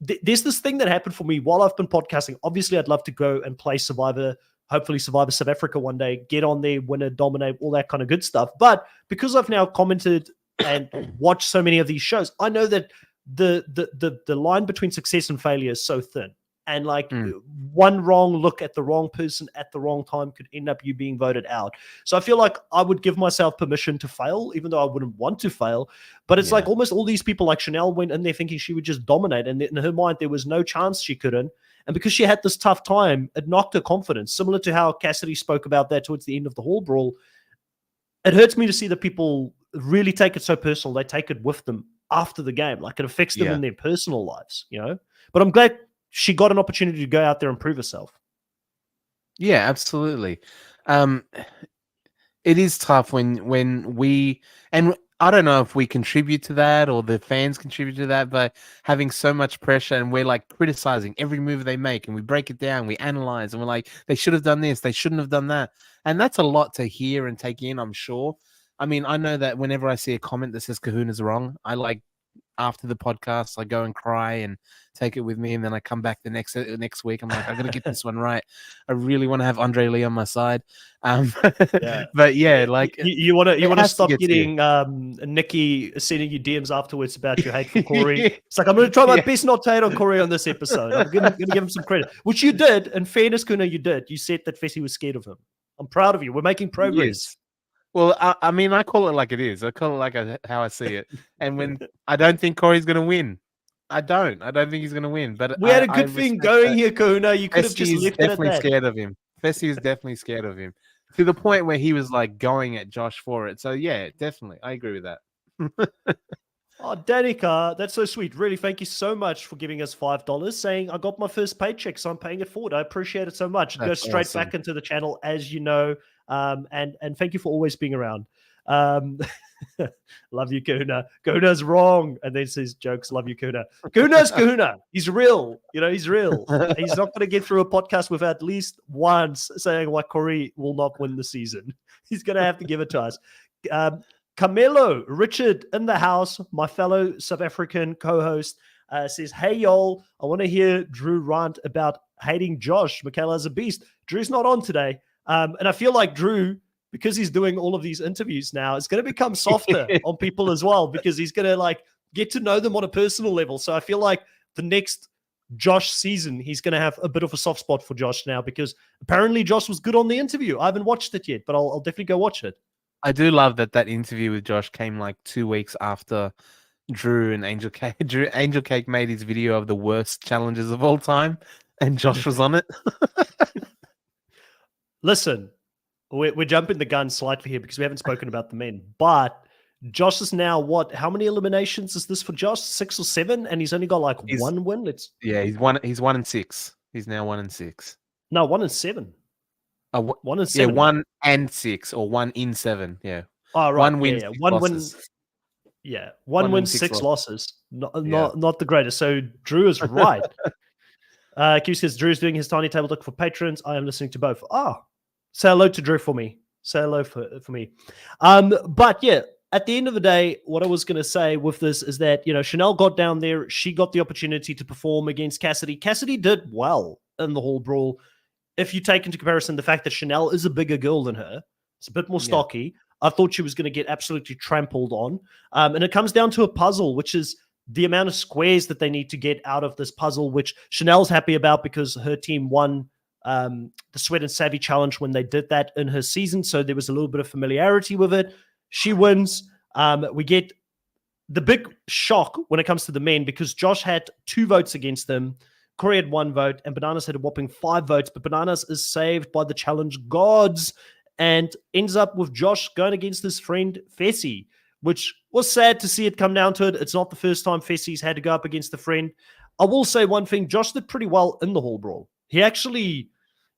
there's this thing that happened for me while I've been podcasting. Obviously, I'd love to go and play Survivor, hopefully Survivor South Africa one day, get on there, win it, dominate, all that kind of good stuff. But because I've now commented and watched so many of these shows, I know that the line between success and failure is so thin. And like one wrong look at the wrong person at the wrong time could end up you being voted out. So I feel like I would give myself permission to fail, even though I wouldn't want to fail. But it's like almost all these people like Chanel went in there thinking she would just dominate. And in her mind, there was no chance she couldn't. And because she had this tough time, it knocked her confidence, similar to how Cassidy spoke about that towards the end of the Hall Brawl. It hurts me to see that people really take it so personal. They take it with them after the game. Like it affects them in their personal lives, you know? But I'm glad she got an opportunity to go out there and prove herself. Yeah, absolutely. It is tough when we, and I don't know if we contribute to that or the fans contribute to that, but having so much pressure and we're like criticizing every move they make and we break it down, we analyze and we're like, they should have done this, they shouldn't have done that. And that's a lot to hear and take in, I'm sure. I mean, I know that whenever I see a comment that says Kahuna's wrong, I like after the podcast, I go and cry and take it with me, and then I come back the next week. I'm like, I got to get this one right. I really want to have Andre Lee on my side. Yeah. But yeah, like you want it to has to stop get to you. getting Nikki sending you DMs afterwards about your hate for Corey. It's like, I'm going to try my best not to hate on Corey on this episode. I'm going to give him some credit, which you did. In fairness, Kuna, you did. You said that Fessy was scared of him. I'm proud of you. We're making progress. Yes. Well, I mean, I call it like it is. I call it like how I see it. And when I don't think Corey's going to win, I don't think he's going to win. But we had a good thing going here, Kuna. You could have just left it at definitely that. scared of him. Fessy is definitely scared of him to the point where he was like going at Josh for it. So yeah, definitely, I agree with that. Oh, Danica, that's so sweet. Really, thank you so much for giving us $5, saying I got my first paycheck, so I'm paying it forward. I appreciate it so much. It goes straight back into the channel, as you know. And thank you for always being around. Love you, Kuna. Kuna's wrong. And then says jokes, love you, Kuna. Kuna's Kuna. He's real. You know, he's real. He's not going to get through a podcast with at least once saying why Corey will not win the season. He's going to have to give it to us. Camelo, Richard in the house, my fellow South African co-host, says, hey, y'all, I want to hear Drew rant about hating Josh. Michaela's a beast. Drew's not on today. And I feel like Drew, because he's doing all of these interviews now, is going to become softer on people as well, because he's going to like get to know them on a personal level. So I feel like the next Josh season, he's going to have a bit of a soft spot for Josh now, because apparently Josh was good on the interview. I haven't watched it yet, but I'll definitely go watch it. I do love that interview with Josh came like 2 weeks after Drew and Angel Cake. Angel Cake made his video of the worst challenges of all time, and Josh was on it. Listen, we're jumping the gun slightly here because we haven't spoken about the men, but Josh is now what? How many eliminations is this for Josh? 6 or 7, and he's only got like one win. He's 1-6. He's now 1-6. No, 1-7. 1-7. Yeah, 1-6 or 1-7. Yeah. Oh, right. 1 win. Yeah. 1 win. Yeah. 1 win, 6 losses. Not the greatest. So Drew is right. Q says Drew's doing his tiny table talk for patrons. I am listening to both. Say hello to Drew for me. Say hello for me. But yeah, at the end of the day, what I was going to say with this is that, you know, Chanel got down there. She got the opportunity to perform against Cassidy. Cassidy did well in the Hall Brawl. If you take into comparison the fact that Chanel is a bigger girl than her, it's a bit more stocky. I thought she was going to get absolutely trampled on. And it comes down to a puzzle, which is the amount of squares that they need to get out of this puzzle, which Chanel's happy about because her team won the Sweat and Savvy Challenge when they did that in her season. So there was a little bit of familiarity with it. She wins. We get the big shock when it comes to the men because Josh had 2 votes against them. Corey had 1 vote, and Bananas had a whopping 5 votes, but Bananas is saved by the challenge gods and ends up with Josh going against his friend Fessy, which was sad to see it come down to it. It's not the first time Fessy's had to go up against a friend. I will say one thing, Josh did pretty well in the Hall Brawl. He actually,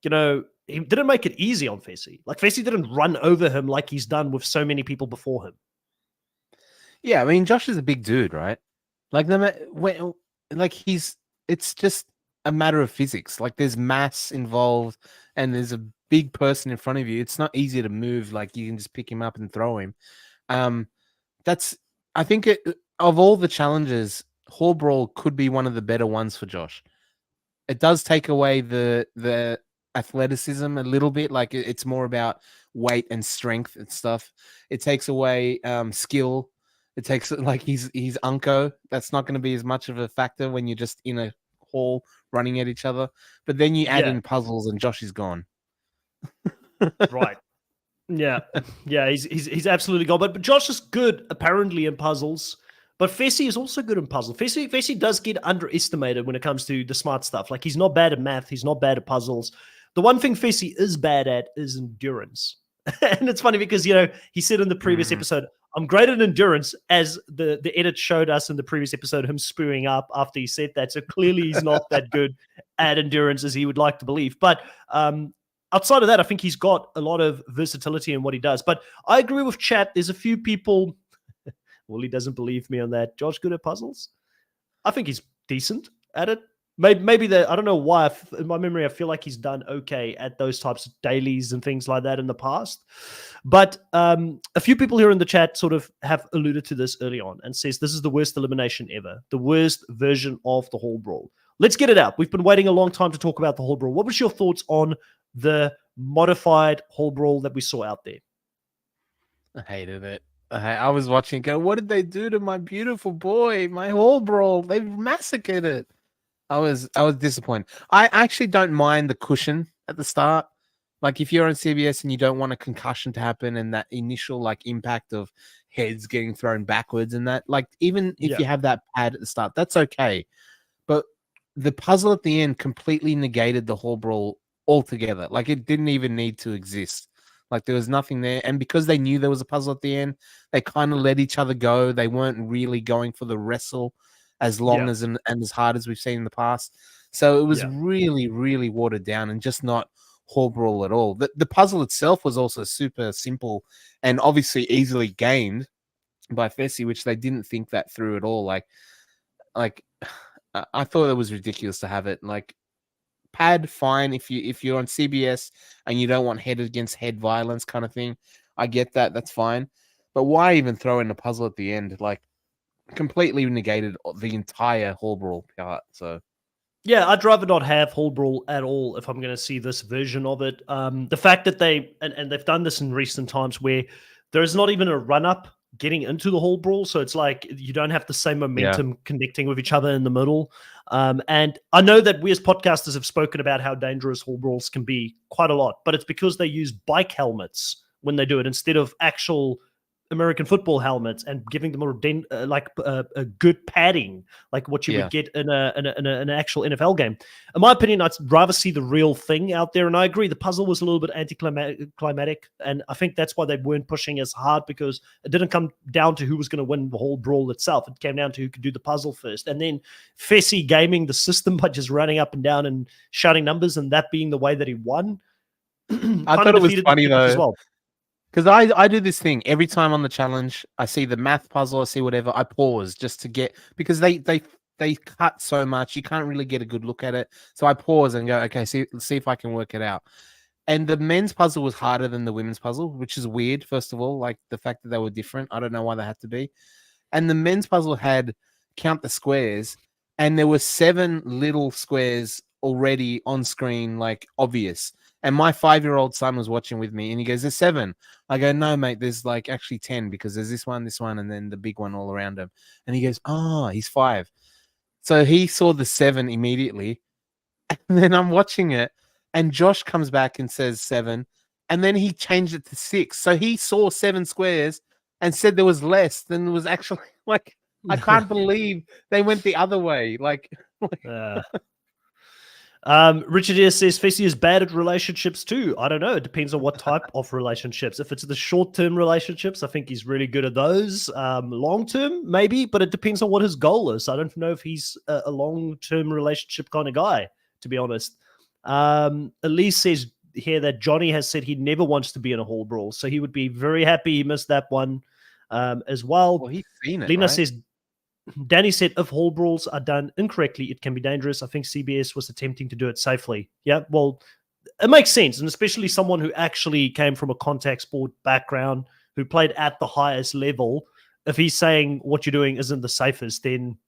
you know, he didn't make it easy on Fessy. Like, Fessy didn't run over him like he's done with so many people before him. Yeah, I mean, Josh is a big dude, right? Like, it's just a matter of physics. Like, there's mass involved and there's a big person in front of you. It's not easy to move. Like, you can just pick him up and throw him. I think of all the challenges, Hall Brawl could be one of the better ones for Josh. It does take away the athleticism a little bit. Like, it's more about weight and strength and stuff. It takes away skill. It takes, like, he's Unco. That's not going to be as much of a factor when you're just in a hall running at each other. But then you add in puzzles and Josh is gone. Right. Yeah. He's absolutely gone. But Josh is good apparently in puzzles. But Fessy is also good in puzzles. Fessy does get underestimated when it comes to the smart stuff. Like, he's not bad at math. He's not bad at puzzles. The one thing Fessy is bad at is endurance. And it's funny because, you know, he said in the previous episode, I'm great at endurance, as the edit showed us in the previous episode, him spewing up after he said that. So clearly he's not that good at endurance as he would like to believe. But outside of that, I think he's got a lot of versatility in what he does. But I agree with chat. There's a few people Wooly doesn't believe me on that. Josh good at puzzles? I think he's decent at it. Maybe I don't know why. In my memory, I feel like he's done okay at those types of dailies and things like that in the past. But a few people here in the chat sort of have alluded to this early on and says this is the worst elimination ever, the worst version of the Hall Brawl. Let's get it out. We've been waiting a long time to talk about the Hall Brawl. What was your thoughts on the modified Hall Brawl that we saw out there? I hated it. I was watching go, what did they do to my beautiful boy, my Hall Brawl? They massacred it. I was disappointed. I actually don't mind the cushion at the start. Like if you're on CBS and you don't want a concussion to happen and that initial like impact of heads getting thrown backwards and that, like even if you have that pad at the start, that's okay. But the puzzle at the end completely negated the Hall Brawl altogether. Like it didn't even need to exist. Like there was nothing there. And because they knew there was a puzzle at the end, they kind of let each other go. They weren't really going for the wrestle as long as and as hard as we've seen in the past. So it was really, really watered down and just not Hall Brawl at all. The puzzle itself was also super simple and obviously easily gamed by Fessy, which they didn't think that through at all. Like I thought it was ridiculous to have it. Like pad, fine if you're on CBS and you don't want head against head violence kind of thing. I get that. That's fine. But why even throw in a puzzle at the end? Like completely negated the entire Hall Brawl part. So yeah, I'd rather not have Hall Brawl at all if I'm going to see this version of it. The fact that and they've done this in recent times where there's not even a run up getting into the Hall Brawl, so it's like you don't have the same momentum connecting with each other in the middle. And I know that we as podcasters have spoken about how dangerous Hall Brawls can be quite a lot, but it's because they use bike helmets when they do it instead of actual American football helmets and giving them a good padding, like what you would get in an actual NFL game. In my opinion, I'd rather see the real thing out there. And I agree, the puzzle was a little bit anticlimactic, and I think that's why they weren't pushing as hard, because it didn't come down to who was going to win the whole brawl itself. It came down to who could do the puzzle first. And then Fessy gaming the system by just running up and down and shouting numbers, and that being the way that he won. I thought it was funny though. As well. Because I do this thing every time on the challenge. I see the math puzzle, I see whatever. I pause just to get, because they cut so much, you can't really get a good look at it. So I pause and go, okay, see if I can work it out. And the men's puzzle was harder than the women's puzzle, which is weird. First of all, like the fact that they were different, I don't know why they had to be. And the men's puzzle had count the squares, and there were 7 little squares already on screen, like obvious. And my 5-year-old son was watching with me and he goes, there's 7. I go, no, mate, there's like actually 10, because there's this one, and then the big one all around him. And he goes, oh, he's 5. So he saw the 7 immediately. And then I'm watching it and Josh comes back and says 7. And then he changed it to 6. So he saw 7 squares and said there was less than there was actually. Like, I can't believe they went the other way. Richard here says Fessy is bad at relationships too. I don't know. It depends on what type of relationships. If it's the short-term relationships, I think he's really good at those. Long-term, maybe, but it depends on what his goal is. I don't know if he's a long-term relationship kind of guy, to be honest. Elise says here that Johnny has said he never wants to be in a Hall Brawl, so he would be very happy he missed that one as well. Well, he's seen it, Lena right? says, Danny said, if Hall Brawls are done incorrectly, it can be dangerous. I think CBS was attempting to do it safely. Yeah, well, it makes sense. And especially someone who actually came from a contact sport background, who played at the highest level, if he's saying what you're doing isn't the safest, then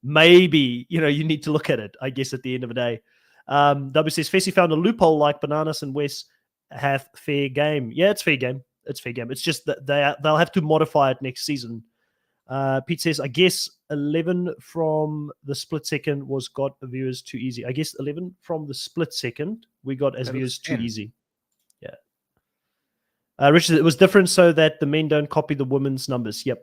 maybe, you need to look at it, I guess, at the end of the day. W says, Fessy found a loophole like Bananas and Wes have fair game. Yeah, it's fair game. It's fair game. It's just that they'll have to modify it next season. Pete says, I guess 11 from the split second got viewers too easy. I guess 11 from the split second we got as viewers too easy. Yeah. Richard, it was different so that the men don't copy the women's numbers. Yep.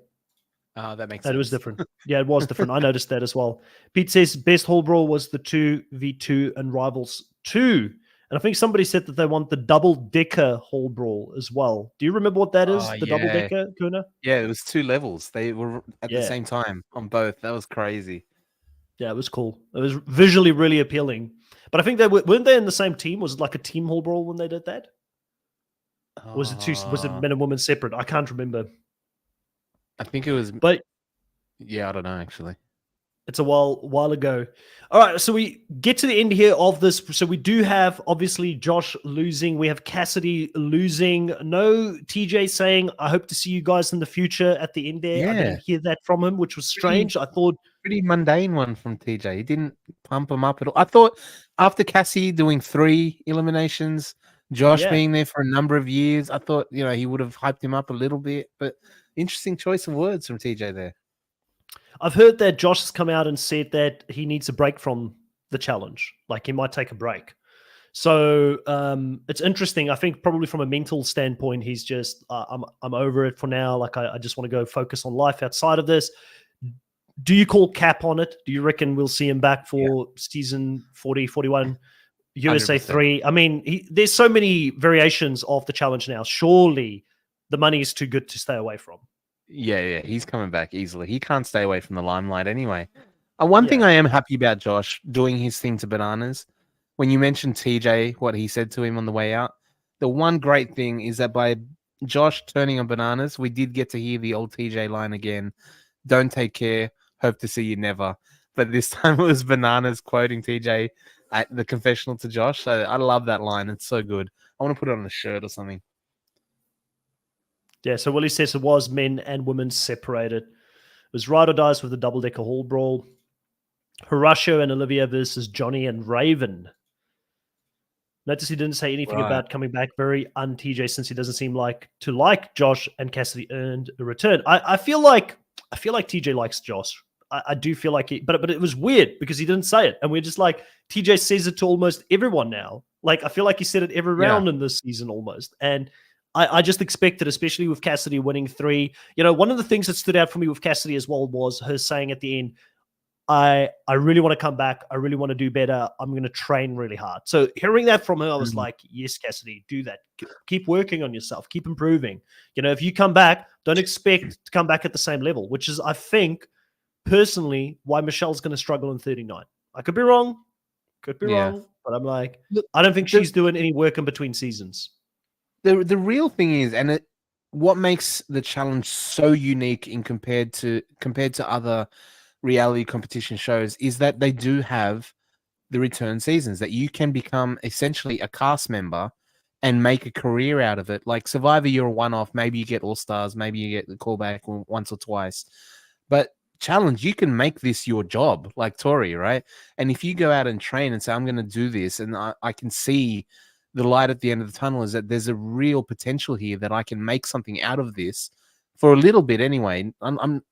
That makes sense. It was different. Yeah, it was different. I noticed that as well. Pete says best Hall Brawl was the 2v2 and Rivals 2. And I think somebody said that they want the double-decker Hall Brawl as well. Do you remember what that is, the double-decker, Kuna? Yeah, it was 2 levels. They were at the same time on both. That was crazy. Yeah, it was cool. It was visually really appealing. But I think weren't they in the same team? Was it like a team Hall Brawl when they did that? Was it men and women separate? I can't remember. I think it was. But Yeah, I don't know actually. it's a while ago. All right, so we get to the end here of this. So we do have obviously Josh losing. We have Cassidy losing. No TJ saying, "I hope to see you guys in the future." At the end there, I Yeah, didn't hear that from him, which was pretty strange. I thought, pretty mundane one from TJ. He didn't pump him up at all. I thought after Cassie doing 3 eliminations, Josh yeah, being there for a number of years, I thought he would have hyped him up a little bit. But interesting choice of words from TJ there. I've heard that Josh has come out and said that he needs a break from the challenge. Like he might take a break. So it's interesting. I think probably from a mental standpoint, he's just I'm over it for now. Like I just want to go focus on life outside of this. Do you call cap on it? Do you reckon we'll see him back for season 40, 41, USA 100%. 3? I mean, there's so many variations of the challenge now. Surely the money is too good to stay away from. Yeah, he's coming back easily. He can't stay away from the limelight anyway. One thing Yeah. I am happy about Josh doing his thing to Bananas, when you mentioned TJ, what he said to him on the way out, the one great thing is that by Josh turning on Bananas, we did get to hear the old TJ line again. Don't take care. Hope to see you never. But this time it was Bananas quoting TJ at the confessional to Josh. So I love that line. It's so good. I want to put it on a shirt or something. Yeah, so Willie says it was men and women separated. It was Ride or Dies with the double-decker hall brawl. Horatio and Olivia versus Johnny and Raven. Notice he didn't say anything about coming back. Very un-TJ, since he doesn't seem like Josh, and Cassidy earned a return. I feel like TJ likes Josh. I do feel like but it was weird because he didn't say it, and we're just like, TJ says it to almost everyone now. Like I feel like he said it every round in this season almost, and I just expected, especially with Cassidy winning 3. One of the things that stood out for me with Cassidy as well was her saying at the end, I really want to come back. I really want to do better. I'm going to train really hard. So hearing that from her, I was like, yes, Cassidy, do that. Keep working on yourself. Keep improving. If you come back, don't expect to come back at the same level, which is, I think, personally, why Michelle's going to struggle in 39. I could be wrong. But I'm like, I don't think she's doing any work in between seasons. The real thing is, and what makes the challenge so unique in compared to other reality competition shows is that they do have the return seasons, that you can become essentially a cast member and make a career out of it. Like Survivor, you're a one-off. Maybe you get All Stars. Maybe you get the callback once or twice. But challenge, you can make this your job, like Tori, right? And if you go out and train and say, I'm going to do this, and I can see the light at the end of the tunnel, is that there's a real potential here that I can make something out of this for a little bit anyway.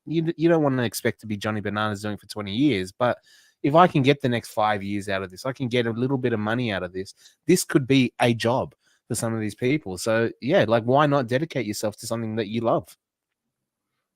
You don't want to expect to be Johnny Bananas doing for 20 years, but if I can get the next 5 years out of this, I can get a little bit of money out of this. This could be a job for some of these people. So yeah, like why not dedicate yourself to something that you love?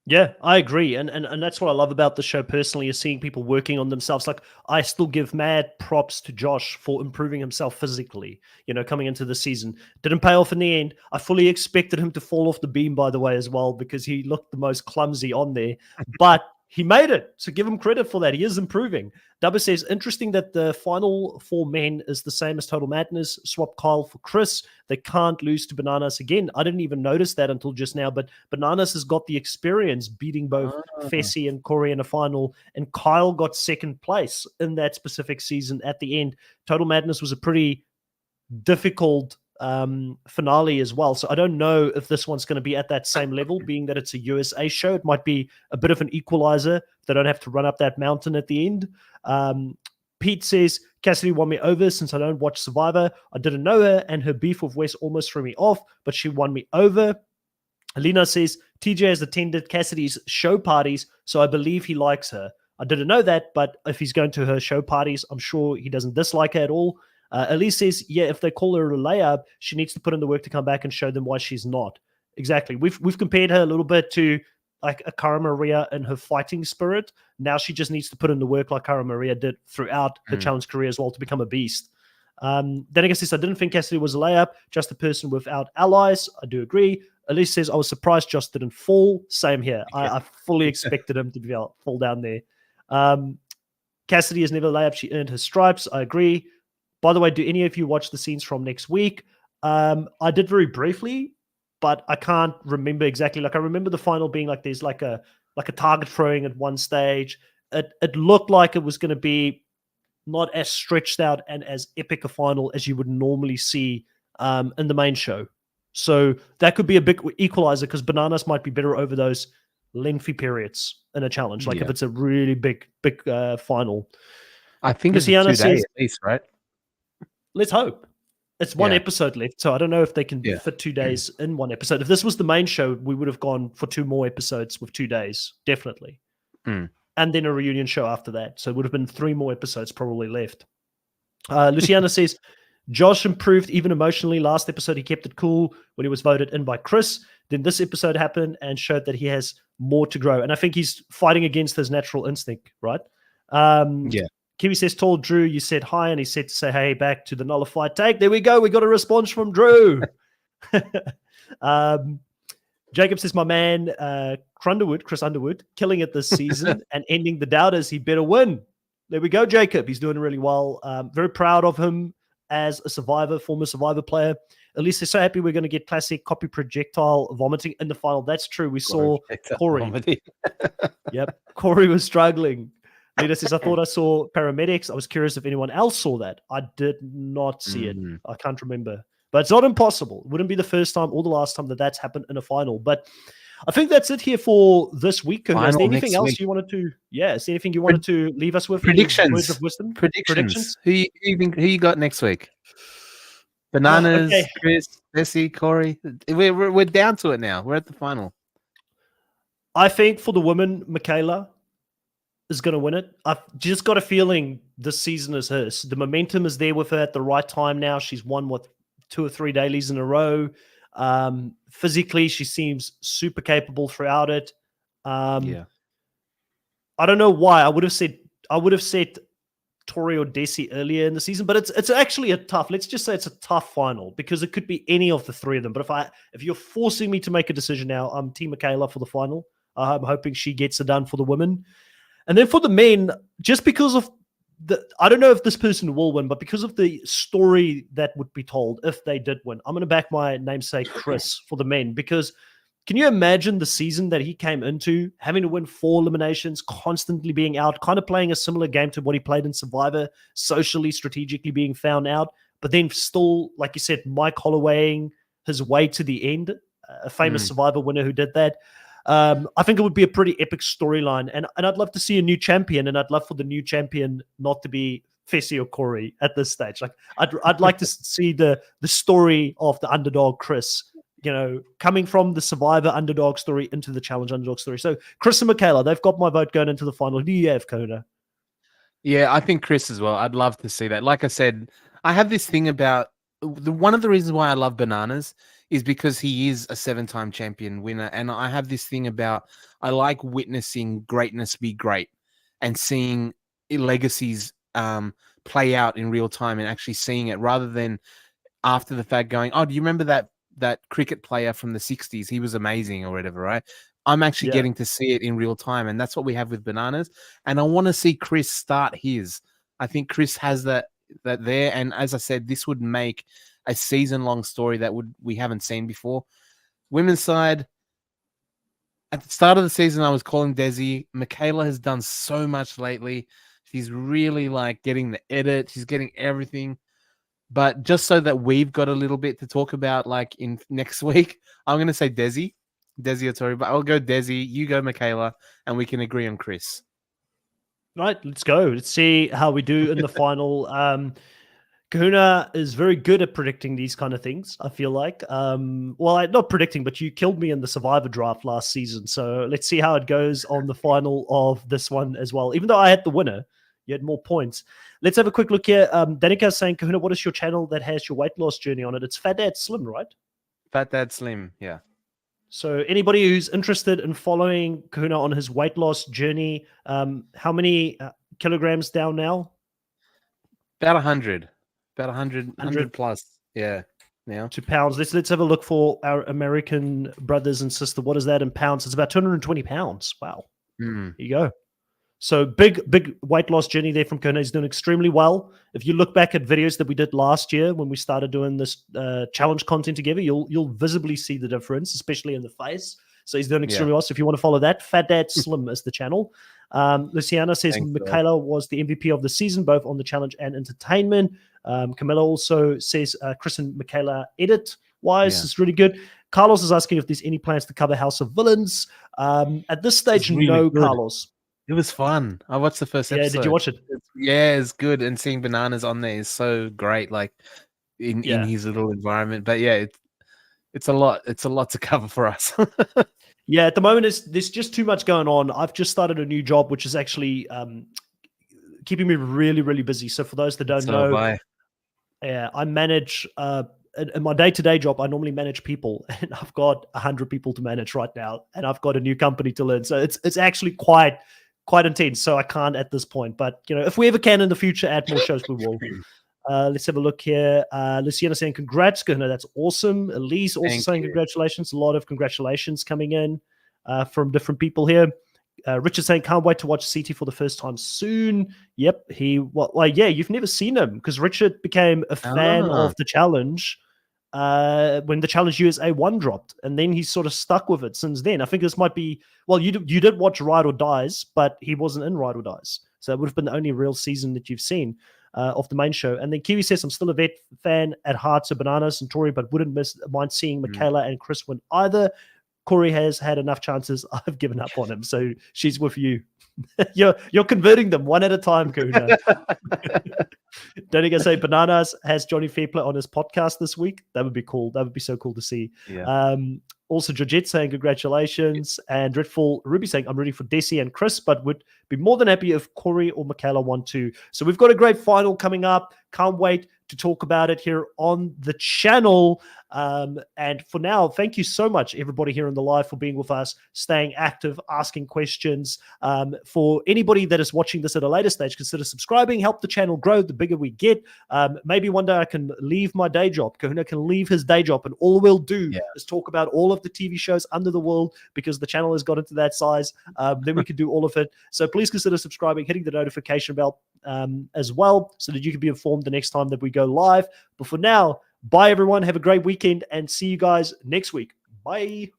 Yeah, I agree. And that's what I love about the show personally, is seeing people working on themselves. Like I still give mad props to Josh for improving himself physically, coming into the season. Didn't pay off in the end. I fully expected him to fall off the beam, by the way, as well, because he looked the most clumsy on there. But he made it. So give him credit for that. He is improving. Dubba says, interesting that the final 4 men is the same as Total Madness. Swap Kyle for Chris. They can't lose to Bananas again. I didn't even notice that until just now, but Bananas has got the experience beating both Fessy and Corey in a final, and Kyle got second place in that specific season at the end. Total Madness was a pretty difficult finale as well. So I don't know if this one's going to be at that same level, being that it's a USA show. It might be a bit of an equalizer. They don't have to run up that mountain at the end. Pete says, Cassidy won me over since I don't watch Survivor. I didn't know her, and her beef with Wes almost threw me off, but she won me over. Alina says, TJ has attended Cassidy's show parties, so I believe he likes her. I didn't know that, but if he's going to her show parties, I'm sure he doesn't dislike her at all. Elise says, yeah, if they call her a layup, she needs to put in the work to come back and show them why she's not. Exactly. We've compared her a little bit to like a Cara Maria and her fighting spirit. Now she just needs to put in the work like Cara Maria did throughout her challenge career as well to become a beast. Then I guess this, I didn't think Cassidy was a layup, just a person without allies. I do agree. Elise says, I was surprised Josh didn't fall. Same here. I fully expected him to fall down there. Cassidy has never a layup. She earned her stripes. I agree. By the way, do any of you watch the scenes from next week? I did very briefly. but I can't remember exactly. Like I remember the final being like there's like a target throwing at one stage. It looked like it was going to be not as stretched out and as epic a final as you would normally see in the main show. So that could be a big equalizer because Bananas might be better over those lengthy periods in a challenge. Like if it's a really big final. I think Luciana it's 2 days says, at least, right? let's hope. It's one episode left, so I don't know if they can fit 2 days in one episode. If this was the main show, we would have gone for 2 more episodes with 2 days, definitely. And then a reunion show after that. So it would have been 3 more episodes probably left. Luciana says, Josh improved even emotionally. Last episode, he kept it cool when he was voted in by Chris. Then this episode happened and showed that he has more to grow. And I think he's fighting against his natural instinct, right? Kiwi says, told Drew you said hi, and he said to say hey back to the nullified tag. There we go. We got a response from Drew. Jacob says, my man, Chris Underwood, killing it this season and ending the doubters. He better win. There we go, Jacob. He's doing really well. Very proud of him as a survivor, former survivor player. At least they're so happy we're going to get classic copy projectile vomiting in the final. That's true. We saw Corey. Yep. Corey was struggling. Lita says, I thought I saw paramedics. I was curious if anyone else saw that. I did not see it. I can't remember. But it's not impossible. It wouldn't be the first time or the last time that that's happened in a final. But I think that's it here for this week. Is there anything else you wanted to? Yeah, is there anything you wanted to leave us with? Predictions. Words of wisdom? Predictions. Who you got next week? Bananas, Chris, Bessie, Corey. We're down to it now. We're at the final. I think for the women, Michaela is going to win it. I've just got a feeling this season is hers. The momentum is there with her at the right time now. She's won, 2 or 3 dailies in a row. Physically, she seems super capable throughout it. I don't know why. I would have said Tori or Desi earlier in the season, but it's actually let's just say it's a tough final because it could be any of the 3 of them. But if you're forcing me to make a decision now, I'm Team Michaela for the final. I'm hoping she gets it done for the women. And then for the men, just because of I don't know if this person will win, but because of the story that would be told if they did win, I'm going to back my namesake Chris for the men, because can you imagine the season that he came into, having to win 4 eliminations, constantly being out, kind of playing a similar game to what he played in Survivor, socially, strategically being found out, but then still, like you said, Mike Hollowaying his way to the end, a famous Survivor winner who did that. I think it would be a pretty epic storyline, and I'd love to see a new champion, and I'd love for the new champion not to be Fessy or Corey at this stage. Like I'd like to see the story of the underdog Chris, coming from the Survivor underdog story into the challenge underdog story. So Chris and Michaela, they've got my vote going into the final. Who do you have, Kona? Yeah, I think Chris as well. I'd love to see that. Like I said, I have this thing about one of the reasons why I love Bananas is because he is a 7-time champion winner. And I have this thing about, I like witnessing greatness be great and seeing legacies play out in real time and actually seeing it rather than after the fact going, oh, do you remember that cricket player from the 60s? He was amazing or whatever, right? I'm actually getting to see it in real time. And that's what we have with Bananas. And I want to see Chris start his. I think Chris has that there. And as I said, this would make a season-long story that we haven't seen before. Women's side, at the start of the season, I was calling Desi. Michaela has done so much lately. She's really getting the edit. She's getting everything. But just so that we've got a little bit to talk about in next week, I'm going to say Desi or Tori, but I'll go Desi, you go Michaela, and we can agree on Chris. Right, let's go. Let's see how we do in the final. Kahuna is very good at predicting these kind of things, I feel like. Not predicting, but you killed me in the Survivor draft last season. So let's see how it goes on the final of this one as well. Even though I had the winner, you had more points. Let's have a quick look here. Danica is saying, Kahuna, what is your channel that has your weight loss journey on it? It's Fat Dad Slim, right? Fat Dad Slim, yeah. So anybody who's interested in following Kahuna on his weight loss journey, how many kilograms down now? About 100. About 100 plus. Yeah. Now to pounds. Let's have a look for our American brothers and sisters. What is that in pounds? It's about 220 pounds. Wow. There you go. So big weight loss journey there from Kahuna. He's doing extremely well. If you look back at videos that we did last year when we started doing this challenge content together, you'll visibly see the difference, especially in the face. So he's doing extremely well. So if you want to follow that, Fat Dad Slim is the channel. Luciana says Thanks, Michaela was the MVP of the season, both on the challenge and entertainment. Camilla also says Chris and Michaela edit wise is really good. Carlos is asking if there's any plans to cover House of Villains. At this stage, really no, good. Carlos. It was fun. I watched the first episode. Yeah, did you watch it? It's good. And seeing Bananas on there is so great, like in his little environment. But yeah, it's a lot. It's a lot to cover for us. Yeah, at the moment, there's just too much going on. I've just started a new job, which is actually keeping me really, really busy. So for those that don't know, I manage in my day-to-day job, I normally manage people, and I've got 100 people to manage right now, and I've got a new company to learn. So it's actually quite intense. So I can't at this point, but if we ever can in the future add more shows, we will. Let's have a look here. Luciana saying congrats. No, that's awesome. Elise also saying congratulations. A lot of congratulations coming in from different people here. Richard saying can't wait to watch CT for the first time soon. Yep, you've never seen him because Richard became a fan of the challenge when the Challenge USA 1 dropped, and then he's sort of stuck with it since then. I think this might be you did watch Ride or Dies, but he wasn't in Ride or Dies, so it would have been the only real season that you've seen of the main show. And then Kiwi says I'm still a vet fan at heart, so Bananas and Tori, but wouldn't mind seeing Michaela and Chris win either. Corey has had enough chances. I've given up on him, so she's with you. You're converting them one at a time, Kahuna. Don't you say Bananas has Johnny Fairplay on his podcast this week? That would be cool. That would be so cool to see. Yeah. Also, Georgette saying congratulations, and Dreadful Ruby saying I'm ready for Desi and Chris, but would be more than happy if Corey or Michaela want to. So we've got a great final coming up. Can't wait to talk about it here on the channel. And for now, thank you so much, everybody here in the live, for being with us, staying active, asking questions. For anybody that is watching this at a later stage, consider subscribing, help the channel grow the bigger we get. Maybe one day I can leave my day job. Kahuna can leave his day job, and all we'll do is talk about all of the TV shows under the world because the channel has got into that size. Then we can do all of it. So please consider subscribing, hitting the notification bell as well, so that you can be informed the next time that we go live. But for now, bye everyone. Have a great weekend and see you guys next week. Bye.